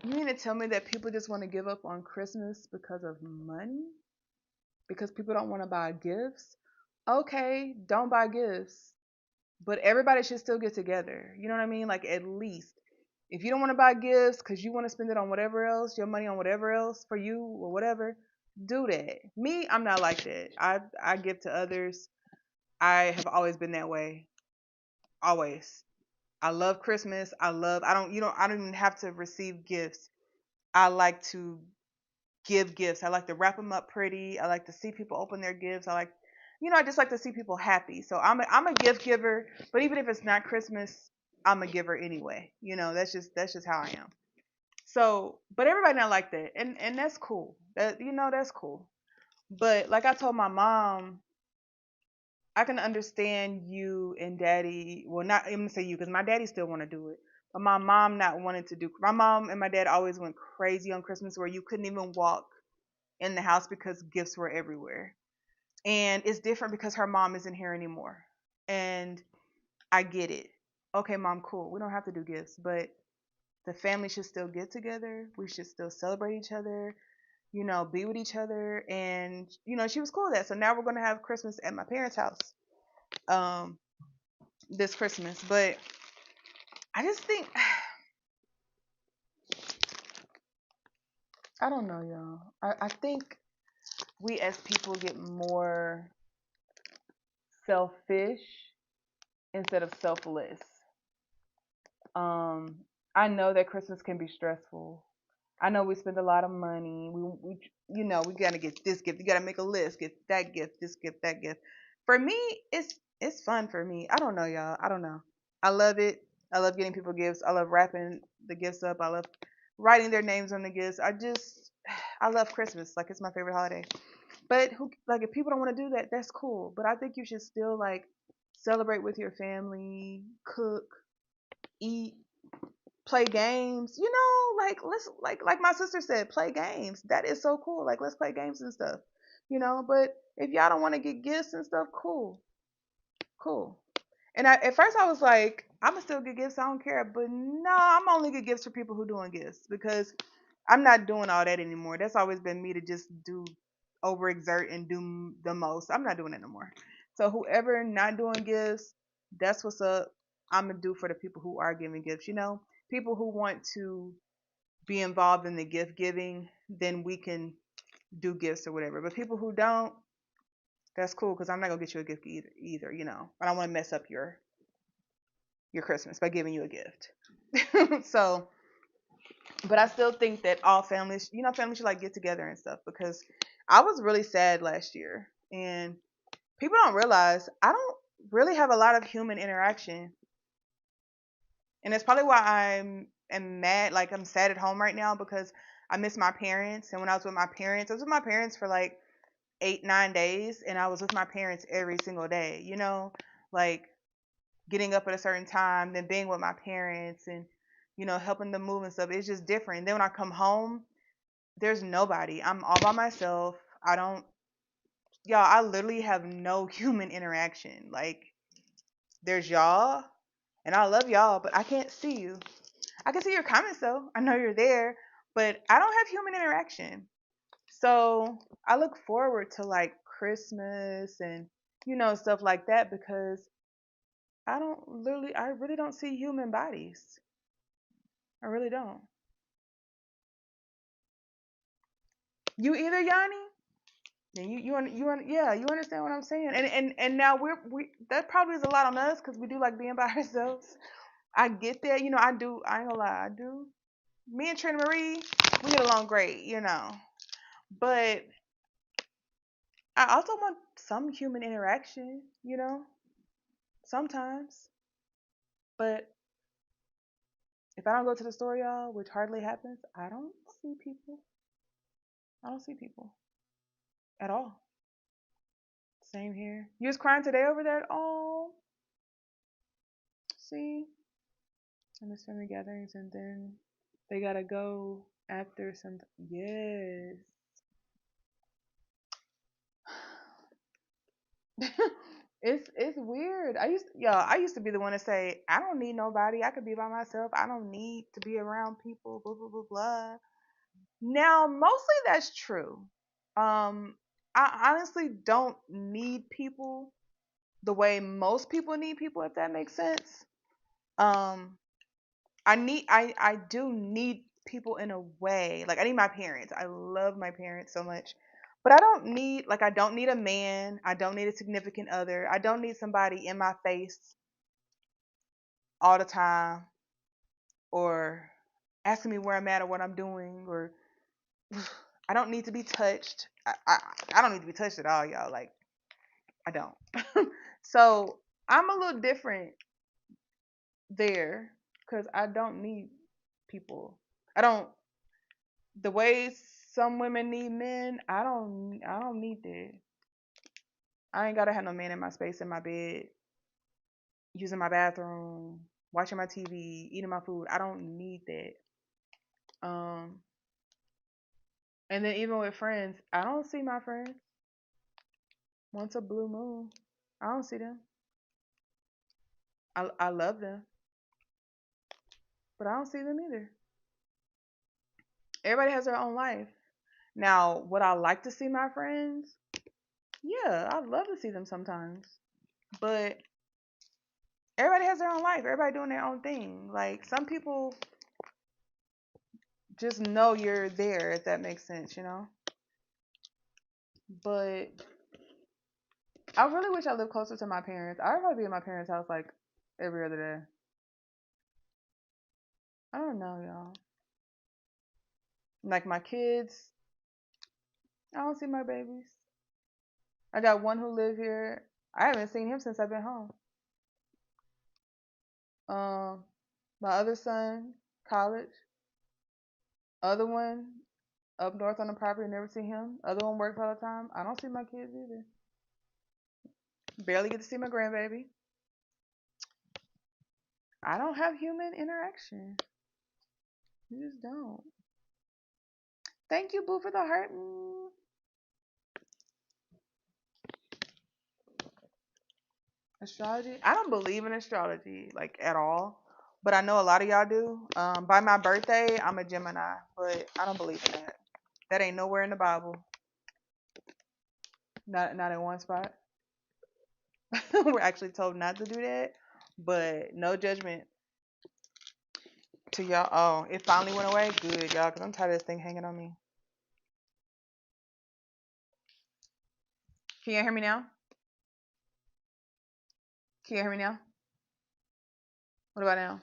you mean to tell me that people just want to give up on Christmas because of money? Because people don't want to buy gifts? Okay, don't buy gifts. But everybody should still get together. You know what I mean? Like, at least. If you don't want to buy gifts because you want to spend it on whatever else, your money on whatever else for you or whatever, do that. Me, I'm not like that. I give to others. I have always been that way. Always. I love Christmas. I don't even have to receive gifts. I like to give gifts. I like to wrap them up pretty. I like to see people open their gifts. I just like to see people happy. So I'm a gift giver, but even if it's not Christmas, I'm a giver anyway. That's just how I am. So, but everybody not like that, and that's cool. That's cool. But like I told my mom, I can understand you and daddy. Well, not I'm gonna say you because my daddy still want to do it, but my mom not wanting to do. My mom and my dad always went crazy on Christmas, where you couldn't even walk in the house because gifts were everywhere. And it's different because her mom isn't here anymore. And I get it. Okay, mom, cool. We don't have to do gifts, but the family should still get together. We should still celebrate each other, be with each other. And, she was cool with that. So now we're going to have Christmas at my parents' house um, this Christmas. But I just think, I don't know, y'all. I think we as people get more selfish instead of selfless. Um, I know that Christmas can be stressful. I know we spend a lot of money. We gotta get this gift. You gotta make a list. Get that gift. This gift. That gift. For me, it's fun for me. I don't know, y'all. I don't know. I love it. I love getting people gifts. I love wrapping the gifts up. I love writing their names on the gifts. I love Christmas. Like, it's my favorite holiday. But if people don't want to do that, that's cool. But I think you should still like celebrate with your family, cook, eat, play games. Like my sister said, play games. That is so cool. Like, let's play games and stuff. But if y'all don't want to get gifts and stuff, cool, cool. And at first I was like, I'ma still get gifts. I don't care. But no, I'm only get gifts for people who doing gifts because I'm not doing all that anymore. That's always been me to just do overexert and do the most. I'm not doing it no more. So whoever not doing gifts, that's what's up. I'm gonna do for the people who are giving gifts. People who want to be involved in the gift giving, then we can do gifts or whatever. But people who don't, that's cool because I'm not gonna get you a gift either. Either I don't want to mess up your Christmas by giving you a gift. So, but I still think that all families, families should like get together and stuff because I was really sad last year, and people don't realize I don't really have a lot of human interaction, and that's probably why am mad. Like, I'm sad at home right now because I miss my parents, and when I was with my parents for like 8 9 days, and I was with my parents every single day. Like getting up at a certain time, then being with my parents, and helping them move and stuff. It's just different. Then when I come home, there's nobody. I'm all by myself. I don't, y'all. I literally have no human interaction. Like, there's y'all, and I love y'all, but I can't see you. I can see your comments though. I know you're there, but I don't have human interaction. So I look forward to like Christmas and stuff like that because I really don't see human bodies. I really don't. You either, Yanni? Yeah, yeah, you understand what I'm saying? And now we that probably is a lot on us because we do like being by ourselves. I get that, I do. I ain't gonna lie, I do. Me and Trina Marie, we get along great, but I also want some human interaction, sometimes. But if I don't go to the store, y'all, which hardly happens, I don't see people. I don't see people at all. Same here. You was crying today over that? Oh, see, and the family gatherings, and then they gotta go after some. Yes. It's weird. I used to be the one to say, I don't need nobody. I could be by myself. I don't need to be around people. Blah blah blah blah. Now, mostly that's true. I honestly don't need people the way most people need people, if that makes sense. Um, I do need people in a way. Like I need my parents. I love my parents so much. But I don't need a man. I don't need a significant other. I don't need somebody in my face all the time or asking me where I'm at or what I'm doing or I don't need to be touched. I don't need to be touched at all, y'all. Like I don't. So I'm a little different there because I don't need people. I don't the way some women need men. I don't need that. I ain't gotta have no man in my space in my bed, using my bathroom, watching my TV, eating my food. I don't need that. Um, and then even with friends, I don't see my friends once a blue moon. I don't see them. I love them, but I don't see them either. Everybody has their own life. Now, would I like to see my friends? Yeah, I'd love to see them sometimes. But everybody has their own life. Everybody doing their own thing. Like some people just know you're there, if that makes sense. But I really wish I lived closer to my parents. I'd rather be at my parents' house like every other day. I don't know, y'all. Like my kids, I don't see my babies. I got one who live here. I haven't seen him since I've been home. Um, my other son, college. Other one up north on the property, never see him. Other one works all the time. I don't see my kids either. Barely get to see my grandbaby. I don't have human interaction. You just don't. Thank you, Boo, for the heart. Astrology? I don't believe in astrology, like at all. But I know a lot of y'all do. By my birthday, I'm a Gemini, but I don't believe in that. That ain't nowhere in the Bible. Not in one spot. We're actually told not to do that. But no judgment to y'all. Oh, it finally went away. Good, y'all, because I'm tired of this thing hanging on me. Can you hear me now? Can you hear me now? What about now?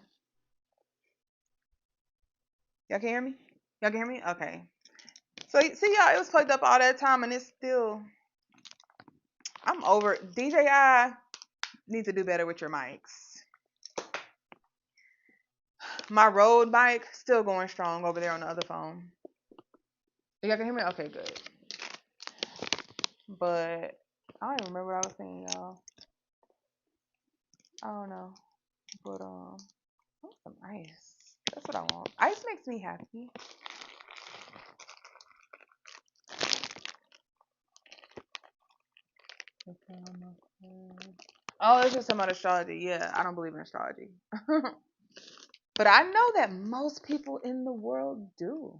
Y'all can hear me? Y'all can hear me? Okay. So see y'all, it was plugged up all that time and it's still I'm over DJI needs to do better with your mics. My Rode mic still going strong over there on the other phone. Y'all can hear me? Okay, good. But I don't even remember what I was saying, y'all. I don't know. But I want some ice. That's what I want. Ice makes me happy. Oh, it's just about astrology. Yeah, I don't believe in astrology. But I know that most people in the world do.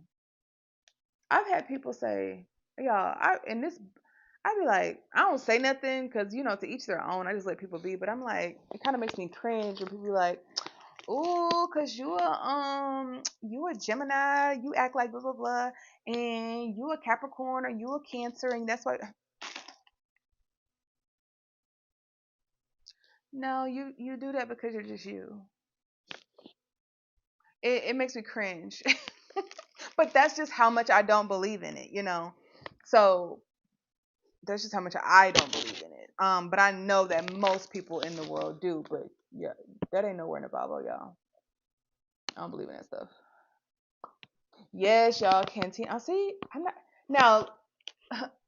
I've had people say, y'all, I be like, I don't say nothing because, to each their own. I just let people be. But I'm like, it kind of makes me cringe when people be like, ooh, because you a Gemini, you act like blah, blah, blah, and you a Capricorn or you a Cancer, and that's why. No, you do that because you're just you. It makes me cringe. But that's just how much I don't believe in it. So that's just how much I don't believe in it. But I know that most people in the world do. But yeah, that ain't nowhere in the Bible, y'all. I don't believe in that stuff. Yes, y'all, canteen. I see. I'm not now.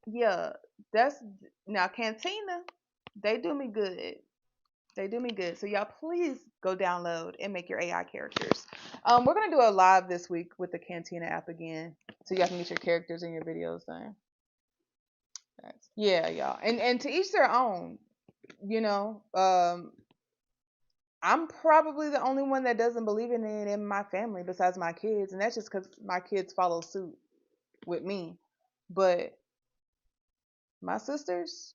Yeah, that's now Cantina. They do me good. They do me good. So y'all, please go download and make your AI characters. We're gonna do a live this week with the Cantina app again, so y'all can get your characters in your videos done. Yeah, y'all, and to each their own. You know, I'm probably the only one that doesn't believe in it in my family, besides my kids, and that's just because my kids follow suit with me. But my sisters,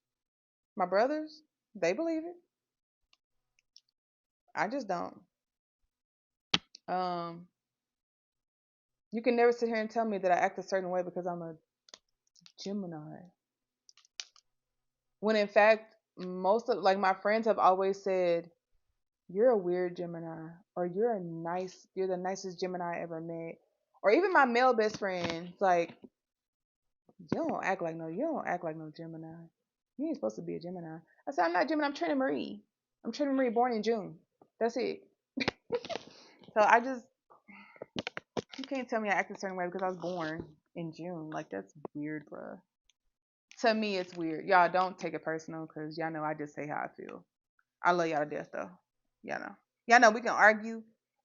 my brothers, they believe it. I just don't. Um, you can never sit here and tell me that I act a certain way because I'm a Gemini. When in fact, most of like my friends have always said, "You're a weird Gemini," or "You're the nicest Gemini I ever met," or even my male best friends like, you don't act like no Gemini. You ain't supposed to be a Gemini." I said, "I'm not Gemini. I'm Trinity Marie. I'm Trinity Marie, born in June. That's it." So you can't tell me I act a certain way because I was born in June. Like that's weird, bruh. To me, it's weird. Y'all don't take it personal because y'all know I just say how I feel. I love y'all to death though. Y'all know. Y'all know we can argue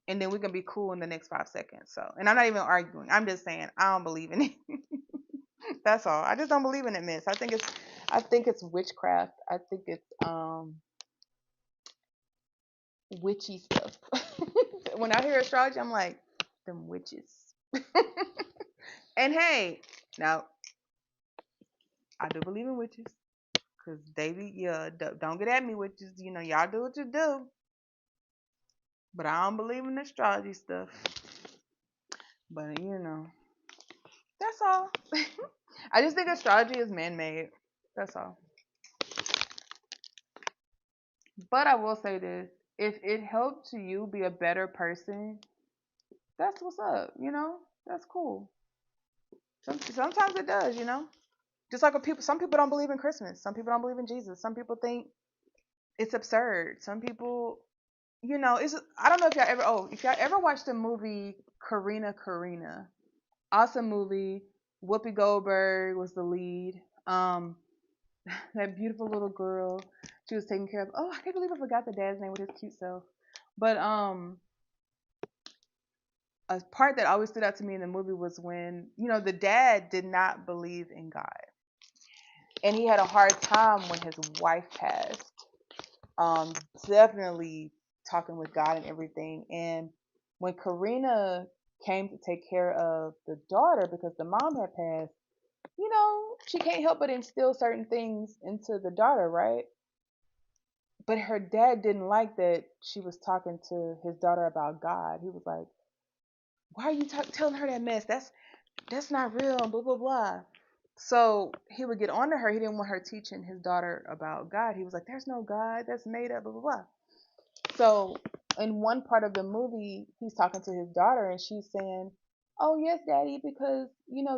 and then we can be cool in the next 5 seconds. So, and I'm not even arguing. I'm just saying I don't believe in it. That's all. I just don't believe in it, miss. I think it's witchcraft. I think it's witchy stuff. When I hear astrology, I'm like, them witches. And hey, now I do believe in witches. Cause Davy, yeah, don't get at me, witches. You know, y'all do what you do. But I don't believe in astrology stuff. But that's all. I just think astrology is man-made. That's all. But I will say this: if it helped you be a better person, that's what's up. That's cool. Sometimes it does. Just like some people don't believe in Christmas. Some people don't believe in Jesus. Some people think it's absurd. Some people, it's I don't know if y'all ever watched the movie Karina. Awesome movie. Whoopi Goldberg was the lead. That beautiful little girl she was taking care of. Oh, I can't believe I forgot the dad's name with his cute self. But a part that always stood out to me in the movie was when the dad did not believe in God, and he had a hard time when his wife passed. Um, Definitely talking with God and everything. And when Karina came to take care of the daughter because the mom had passed, she can't help but instill certain things into the daughter, right? But her dad didn't like that she was talking to his daughter about God. He was like, "Why are you telling her that mess? That's not real." Blah blah blah. So he would get on to her. He didn't want her teaching his daughter about God. He was like, "There's no God. That's made up." Blah blah blah. So in one part of the movie, he's talking to his daughter, and she's saying, "Oh yes, Daddy, because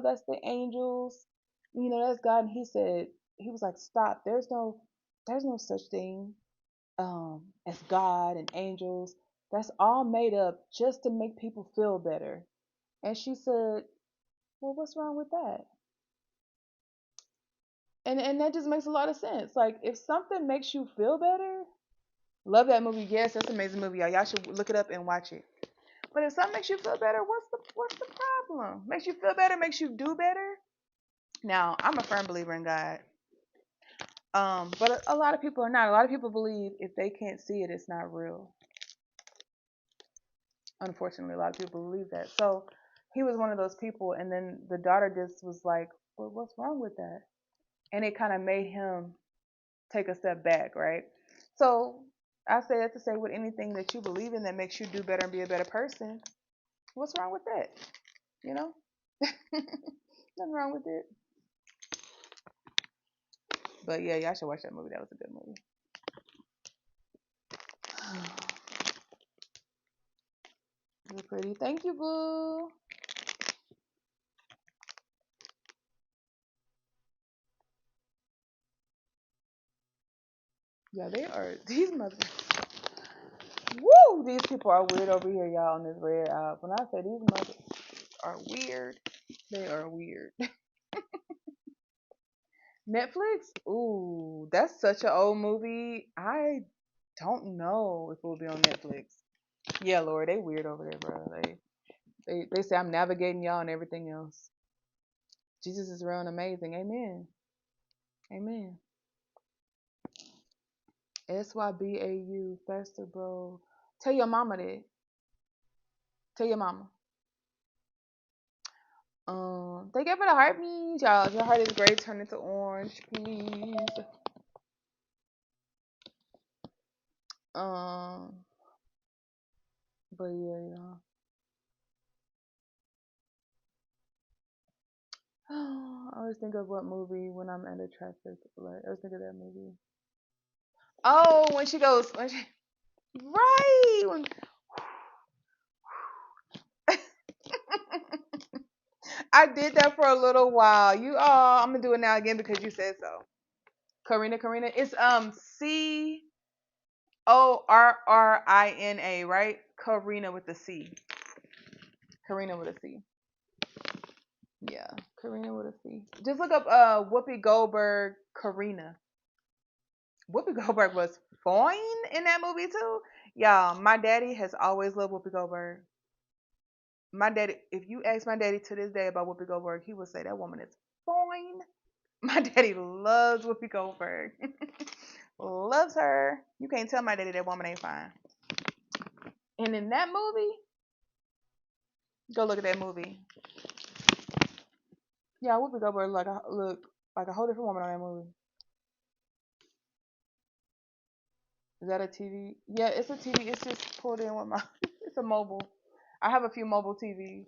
that's the angels. That's God." And he was like, "Stop. There's no such thing as God and angels. That's all made up just to make people feel better." And she said, "Well, what's wrong with that?" And that just makes a lot of sense. Like if something makes you feel better, love that movie. Yes, that's an amazing movie, y'all. Y'all should look it up and watch it. But if something makes you feel better, what's the problem? Makes you feel better, makes you do better. Now, I'm a firm believer in God. But a lot of people are not. A lot of people believe if they can't see it, it's not real. Unfortunately, a lot of people believe that. So he was one of those people, and then the daughter just was like, "Well, what's wrong with that?" And it kind of made him take a step back, right? So I say that to say, with anything that you believe in that makes you do better and be a better person, what's wrong with that? You know, nothing wrong with it. But yeah, y'all should watch that movie. That was a good movie. You're pretty. Thank you, boo. Yeah, they are. These mother. Woo! These people are weird over here, y'all, on this red app. When I say these mothers are weird, they are weird. Netflix? Ooh, that's such an old movie. I don't know if it will be on Netflix. Yeah, Lord, they weird over there, bro. They say I'm navigating y'all and everything else. Jesus is real and amazing. Amen. Amen. SYBAU, faster, bro. Tell your mama that. Tell your mama. Thank you for the heartbeat, y'all. If your heart is gray, turn it to orange, please. Um, but yeah, y'all. I always think of what movie when I'm at a traffic light. I always think of that movie. Oh, when she goes, right. I did that for a little while. I'm gonna do it now again because you said so. Karina. It's Corrina, right? Karina with the C. Karina with a C. Yeah, Karina with a C. Just look up Whoopi Goldberg Karina. Whoopi Goldberg was fine in that movie too. Yeah, my daddy has always loved Whoopi Goldberg. My daddy, if you ask my daddy to this day about Whoopi Goldberg, he will say that woman is fine. My daddy loves Whoopi Goldberg. Loves her. You can't tell my daddy that woman ain't fine. And in that movie, go look at that movie. Yeah, Whoopi Goldberg look like a whole different woman on that movie. Is that a TV? Yeah, it's a TV. It's just pulled in with my. It's a mobile. I have a few mobile TVs.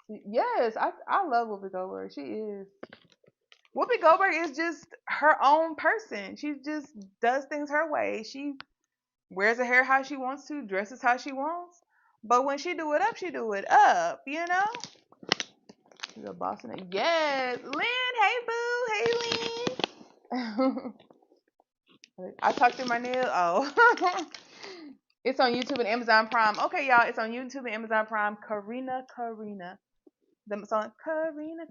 Yes, I love Whoopi Goldberg. She is. Whoopi Goldberg is just her own person. She just does things her way. She wears her hair how she wants to, dresses how she wants. But when she do it up, she do it up. You know. She's a boss in it. Yes, Lynn. Hey boo. Hey Lynn. I talked through my nail. Oh. It's on YouTube and Amazon Prime. Okay, y'all, it's on YouTube and Amazon Prime. Karina. The song Karina,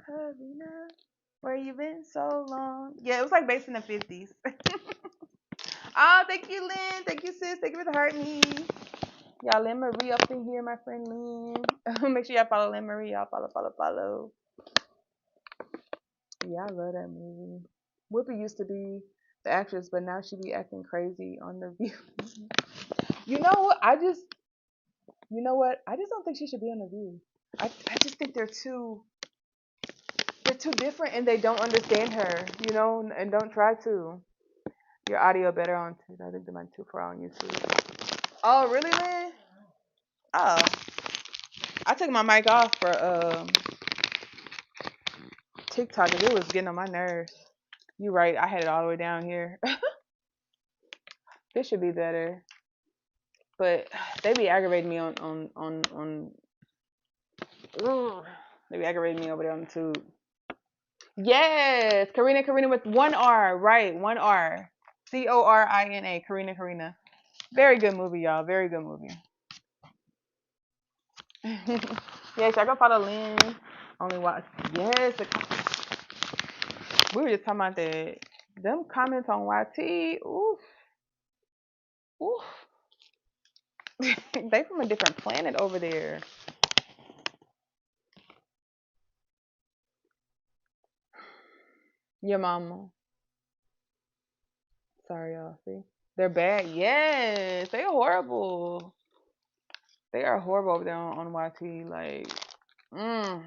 where you been so long? Yeah, it was like based in the 50s. Oh, thank you, Lynn. Thank you, sis. Thank you for the heart me. Y'all, Lynn Marie up in here, my friend Lynn. Make sure y'all follow Lynn Marie. Y'all follow. Yeah, I love that movie. Whoopi used to be the actress, but now she be acting crazy on The View. You know what? I just don't think she should be on The View. I just think they're too different and they don't understand her, and don't try to. Your audio better on I think they might too far on YouTube. Oh, really, Lynn? Oh, I took my mic off for TikTok because it was getting on my nerves. You right, I had it all the way down here. This should be better, but they be aggravating me on. Ugh. They be aggravating me over there on the tube. Yes, Karina with one R, right? One R. Corina. Karina. Very good movie, y'all. Very good movie. Yes, I go follow Lynn. Only watch. Yes, we were just talking about that. Them comments on YT. Oof, oof. They from a different planet over there. Your mama. Sorry, y'all. See, they're bad. Yes, they are horrible. They are horrible over there on YT. Like, mm.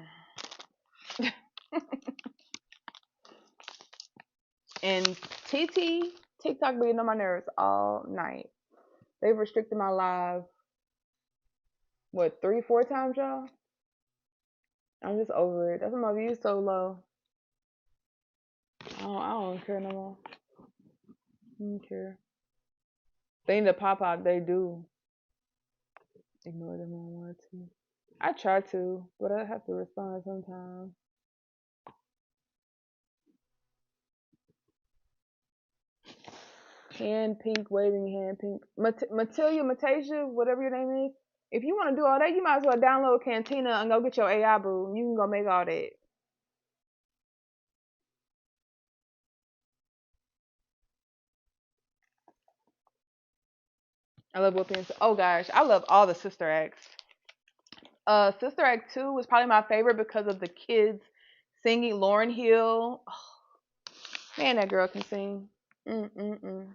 And TikTok being on my nerves all night. They've restricted my live, what, 3, 4 times, y'all? I'm just over it. That's why my views so low. I don't care no more. I don't care. They need to pop out. They do. Ignore them on one too. I try to, but I have to respond sometimes. Hand pink, waving hand pink. Matasia, whatever your name is. If you want to do all that, you might as well download Cantina and go get your AI boo. You can go make all that. I love whoopings. Oh gosh, I love all the Sister Acts. Sister Act 2 was probably my favorite because of the kids singing. Lauren Hill. Oh, man, that girl can sing. Mm-mm-mm.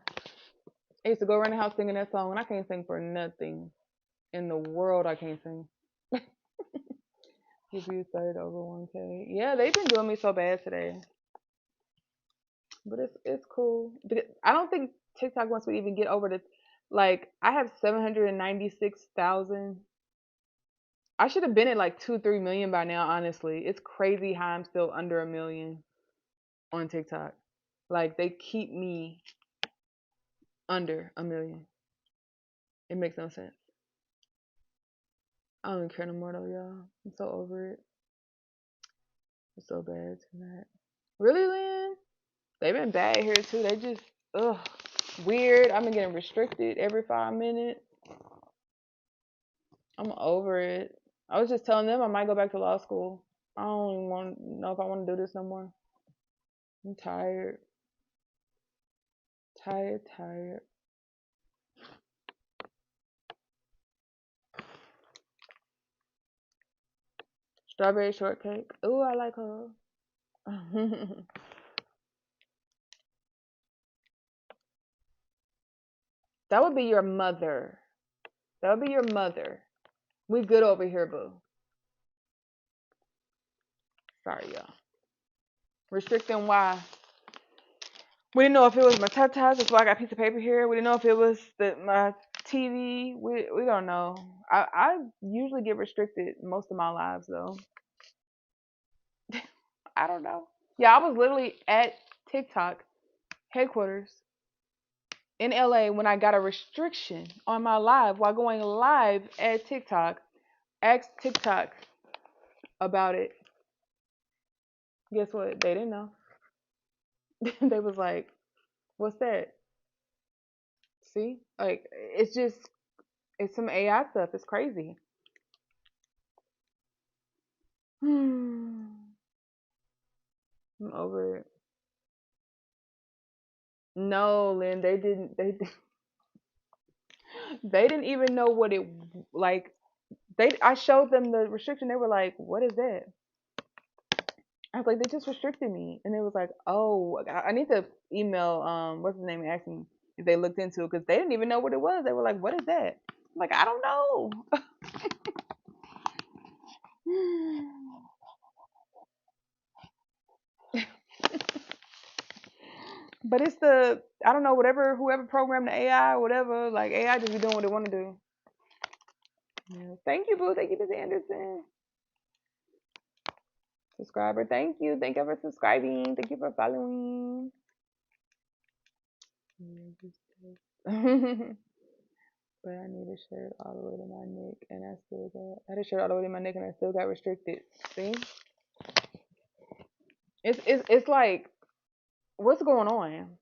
I used to go around the house singing that song, and I can't sing for nothing in the world. I can't sing. Give you third over 1K. Yeah, they've been doing me so bad today, but it's cool. I don't think TikTok wants me to even get over the like. I have 796,000. I should have been at like 2, 3 million by now. Honestly, it's crazy how I'm still under a million on TikTok. Like they keep me under a million. It makes no sense. I don't even care no more though, y'all. I'm so over it. It's so bad tonight. Really, Lynn? They've been bad here too. They just ugh weird. I've been getting restricted every 5 minutes. I'm over it. I was just telling them I might go back to law school. I don't even want to know if I want to do this no more. I'm tired. Tired, tired. Strawberry shortcake. Ooh, I like her. That would be your mother. That would be your mother. We good over here, boo. Sorry, y'all. Restricting why? We didn't know if it was my tatas. That's why I got a piece of paper here. We didn't know if it was my TV. We don't know. I usually get restricted most of my lives though. I don't know. Yeah, I was literally at TikTok headquarters in LA when I got a restriction on my live while going live at TikTok. Asked TikTok about it. Guess what? They didn't know. They was like, "What's that?" See, like it's just it's some AI stuff. It's crazy. I'm over it. No, Lynn, they didn't. They didn't even know what it like. They I showed them the restriction. They were like, "What is that?" I was like, "They just restricted me," and it was like, "Oh, I need to email what's his name and ask him if they looked into it because they didn't even know what it was. They were like, "What is that?" I'm like, I don't know. But it's the I don't know whatever whoever programmed the AI or whatever like AI just be doing what they want to do. Yeah. Thank you, boo. Thank you, Miss Anderson. Subscriber. Thank you. Thank you for subscribing. Thank you for following. But I need a shirt all the way to my neck, and I still got. I had a shirt all the way to my neck, and I still got restricted. See, it's like, what's going on?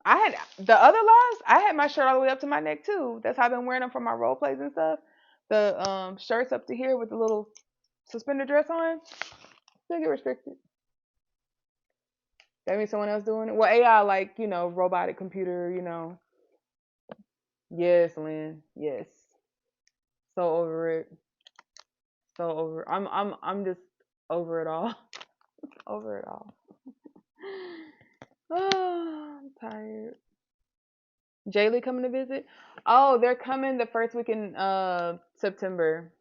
I had the other lives. I had my shirt all the way up to my neck too. That's how I've been wearing them for my role plays and stuff. The shirts up to here with the little suspender dress on still get restricted. That means someone else doing it. Well, AI like robotic computer. Yes, Lynn. Yes. So over it. So over. I'm just over it all. Over it all. Oh, I'm tired. Jaylee coming to visit? Oh, they're coming the first week in September.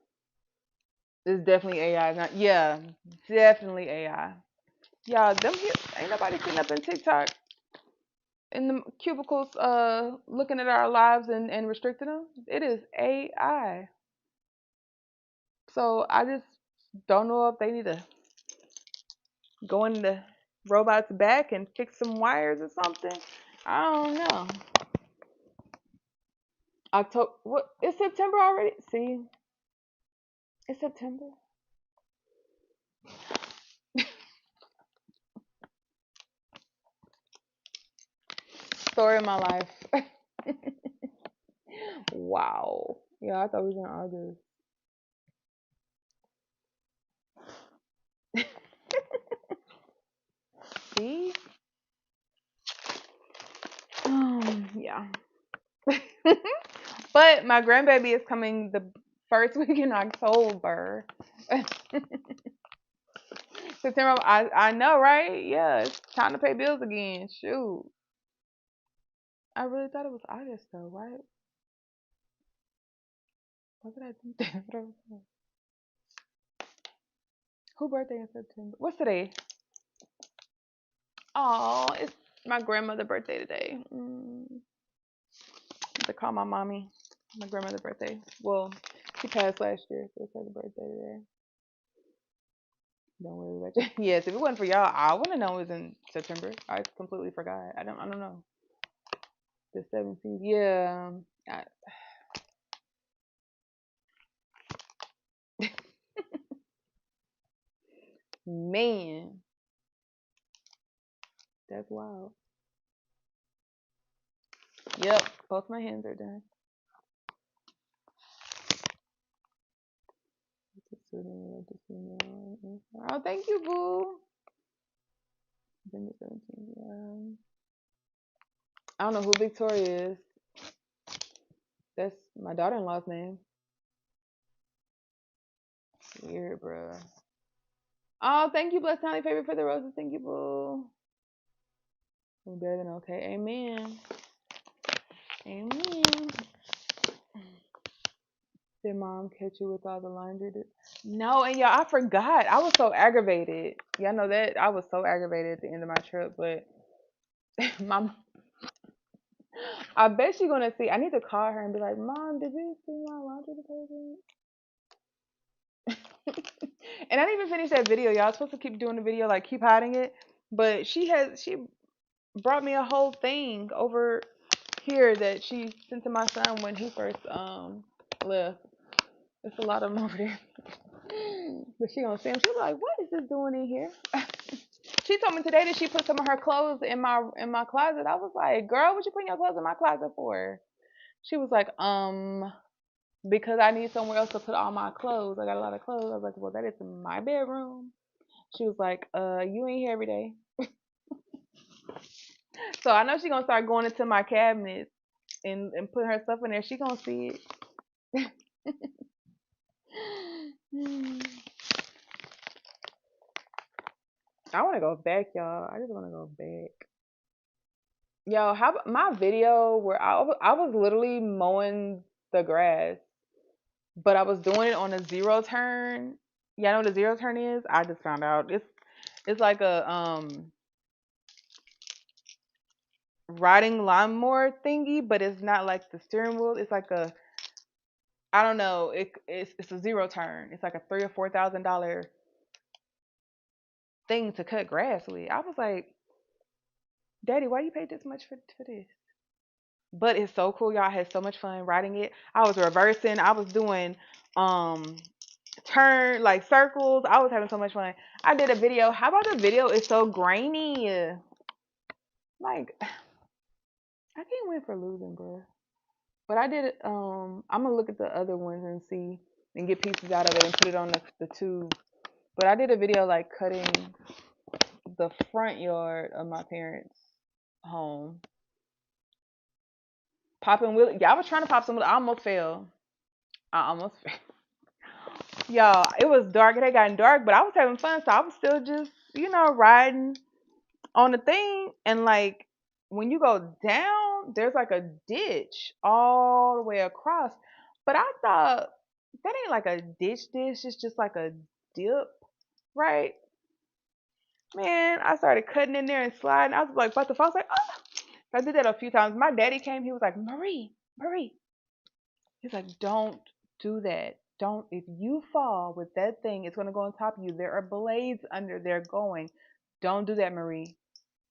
It's definitely AI. Not yeah, definitely AI. Yeah, them here ain't nobody sitting up in TikTok in the cubicles looking at our lives and restricting them. It is AI. So I just don't know if they need to go in the robot's back and fix some wires or something. I don't know. October. What? It's September already. See, it's September. Story of my life. Wow. Yeah, I thought we was in August. See? Yeah. But my grandbaby is coming the first week in October. September, I know, right? Yeah, it's time to pay bills again. Shoot. I really thought it was August though. Why did I think that? Who birthday in September? What's today? Oh, it's my grandmother's birthday today. To call my mommy. My grandmother's birthday. Well, she passed last year, so it's her birthday today. Don't worry about it. Yes, if it wasn't for y'all, I wouldn't know it was in September. I completely forgot. I don't know. The 17th. Yeah. I, man, that's wild. Yep, both my hands are done. Oh, thank you, boo. I don't know who Victoria is. That's my daughter-in-law's name. Weird, bro. Oh, thank you, Bless Tiny Favorite for the roses. Thank you, boo. We're better than okay. Amen. Amen. Did mom catch you with all the laundry? No, and y'all, I forgot. I was so aggravated. Y'all know that I was so aggravated at the end of my trip, but my, I bet she's gonna see. I need to call her and be like, "Mom, did you see my laundry detergent?" And I didn't even finish that video. Y'all supposed to keep doing the video, like keep hiding it. But she brought me a whole thing over here that she sent to my son when he first left. It's a lot of them over there. But she gonna see him. She was like, "What is this doing in here?" She told me today that she put some of her clothes in my closet. I was like, "Girl, what you putting your clothes in my closet for?" She was like, because I need somewhere else to put all my clothes. I got a lot of clothes. I was like, "Well, that is in my bedroom." She was like, you ain't here every day." So I know she gonna start going into my cabinets and putting her stuff in there. She gonna see it. I want to go back, y'all. I just want to go back. Yo, how my video where I was literally mowing the grass, but I was doing it on a zero turn. Yeah, I know what a zero turn is. I just found out it's like a riding lawnmower thingy, but it's not like the steering wheel. It's like a I don't know. It's a zero turn. It's like a $3,000 or $4,000 thing to cut grass with. I was like, Daddy, why you pay this much for this? But it's so cool, y'all. I had so much fun riding it. I was reversing. I was doing um turn like circles. I was having so much fun. I did a video. How about the video is so grainy? Like I can't win for losing, bro. But I did. I'm gonna look at the other ones and see and get pieces out of it and put it on the tube. But I did a video like cutting the front yard of my parents' home. Popping wheel. Yeah, I was trying to pop some. I almost fell. I almost fell. Y'all, it was dark. It had gotten dark, but I was having fun, so I was still just, riding on the thing. And like when you go down, there's like a ditch all the way across. But I thought that ain't like a ditch. It's just like a dip, right? Man, I started cutting in there and sliding. I was like, what the fuck? I was like, oh. I did that a few times. My daddy came. He was like, Marie. He's like, don't do that. Don't. If you fall with that thing, it's gonna go on top of you. There are blades under there going. Don't do that, Marie.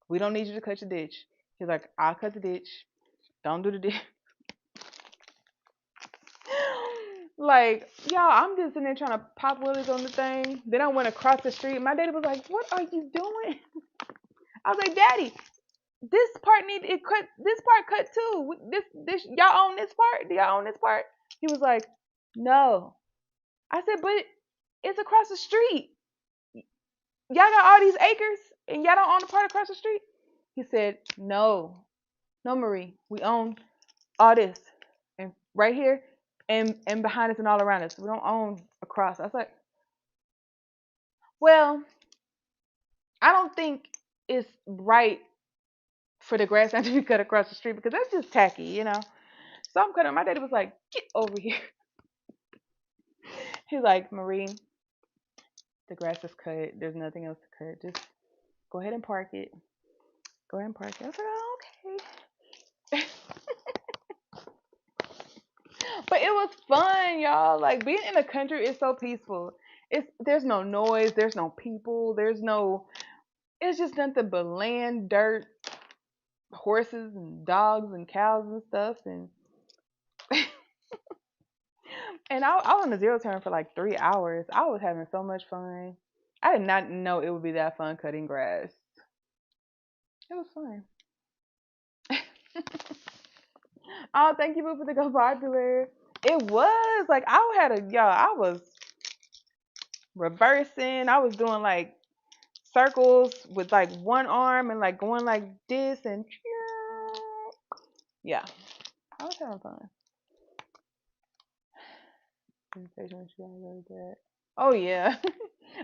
We don't need you to cut your ditch. He's like, I'll cut the ditch. Don't do the ditch. Like, y'all, I'm just in there trying to pop willies on the thing. Then I went across the street. My daddy was like, what are you doing? I was like, Daddy. this part need it cut. This part cut too. This y'all own this part. Do y'all own this part? He was like, no. I said, but it's across the street. Y'all got all these acres and y'all don't own the part across the street. He said, no, no, Marie, we own all this and right here and behind us and all around us. We don't own across. I was like, well, I don't think it's right for the grass not to be cut across the street because that's just tacky, you know. So I'm cutting. My daddy was like, get over here. He's like, Marie, the grass is cut. There's nothing else to cut. Just go ahead and park it. Go ahead and park it. I was like, oh, okay. But it was fun, y'all. Like being in the country is so peaceful. There's no noise, there's no people, it's just nothing but land, dirt, horses and dogs and cows and stuff and I was on a zero turn for like 3 hours. I was having so much fun. I did not know it would be that fun cutting grass. It was fun. Oh, thank you for the go popular. It was like I was reversing. I was doing like circles with like one arm and like going like this and yeah, I was having fun. Oh yeah,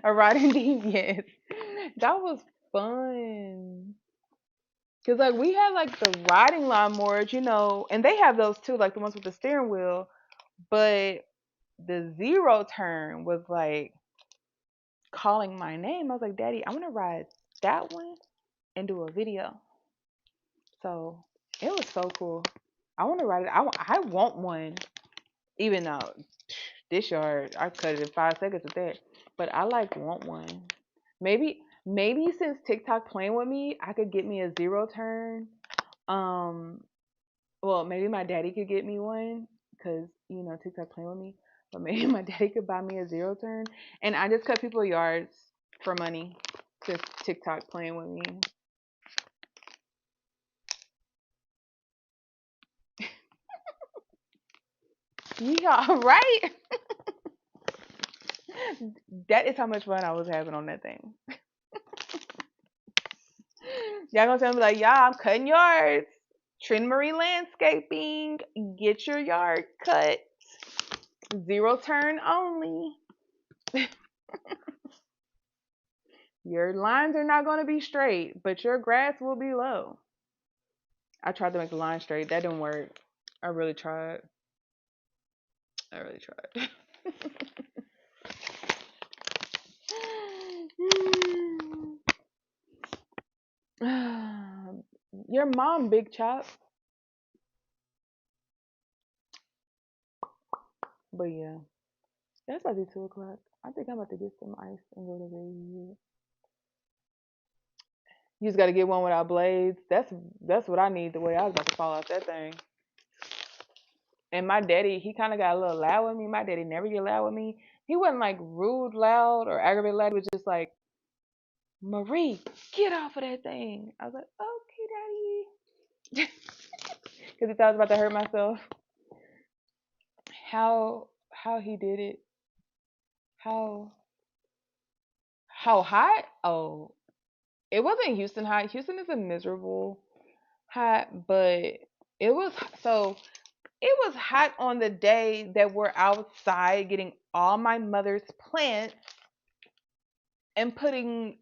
a riding team, yes, that was fun. Cause like we had like the riding lawnmowers, you know, and they have those too, like the ones with the steering wheel. But the zero turn was like calling my name. I was like, Daddy, I want to ride that one and do a video. So it was so cool. I want to ride it. I want one, even though this yard I cut it in 5 seconds with that. But I like want one. Maybe since TikTok playing with me, I could get me a zero turn. Um, well, maybe my daddy could get me one because you know TikTok playing with me. But maybe my daddy could buy me a zero turn, and I just cut people yards for money. Just TikTok playing with me. Yeah, right. That is how much fun I was having on that thing. Y'all gonna tell me like, yeah, I'm cutting yards. Trend Marie Landscaping. Get your yard cut. Zero turn only. Your lines are not gonna be straight, but your grass will be low. I tried to make the line straight. That didn't work. I really tried. I really tried. Your mom, Big Chop. But yeah, that's about to be 2 o'clock. I think I'm about to get some ice and go to bed. You just got to get one without blades. That's what I need. The way I was about to fall off that thing. And my daddy, he kind of got a little loud with me. My daddy never get loud with me. He wasn't like rude loud or aggravated loud. He was just like, Marie, get off of that thing. I was like, okay, daddy. Because he thought I was about to hurt myself. How he did it? How how hot? Oh, it wasn't Houston hot. Houston is a miserable hot, but it was so it was hot on the day that we're outside getting all my mother's plants and putting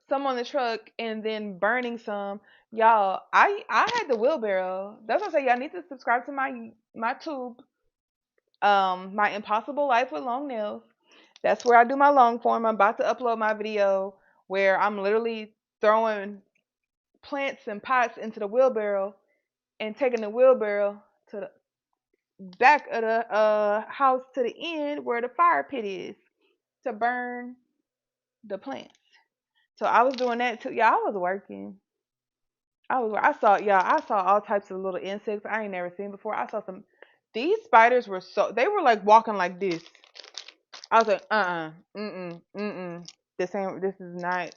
some on the truck and then burning some. Y'all, I had the wheelbarrow. That's what I say. Y'all need to subscribe to my tube. My Impossible Life with Long Nails. That's where I do my long form. I'm about to upload my video where I'm literally throwing plants and pots into the wheelbarrow and taking the wheelbarrow to the back of the house to the end where the fire pit is to burn the plants. So I was doing that too. Yeah, I was working. I saw all types of little insects I ain't never seen before. I saw some these spiders were they were like walking like this. I was like, this is not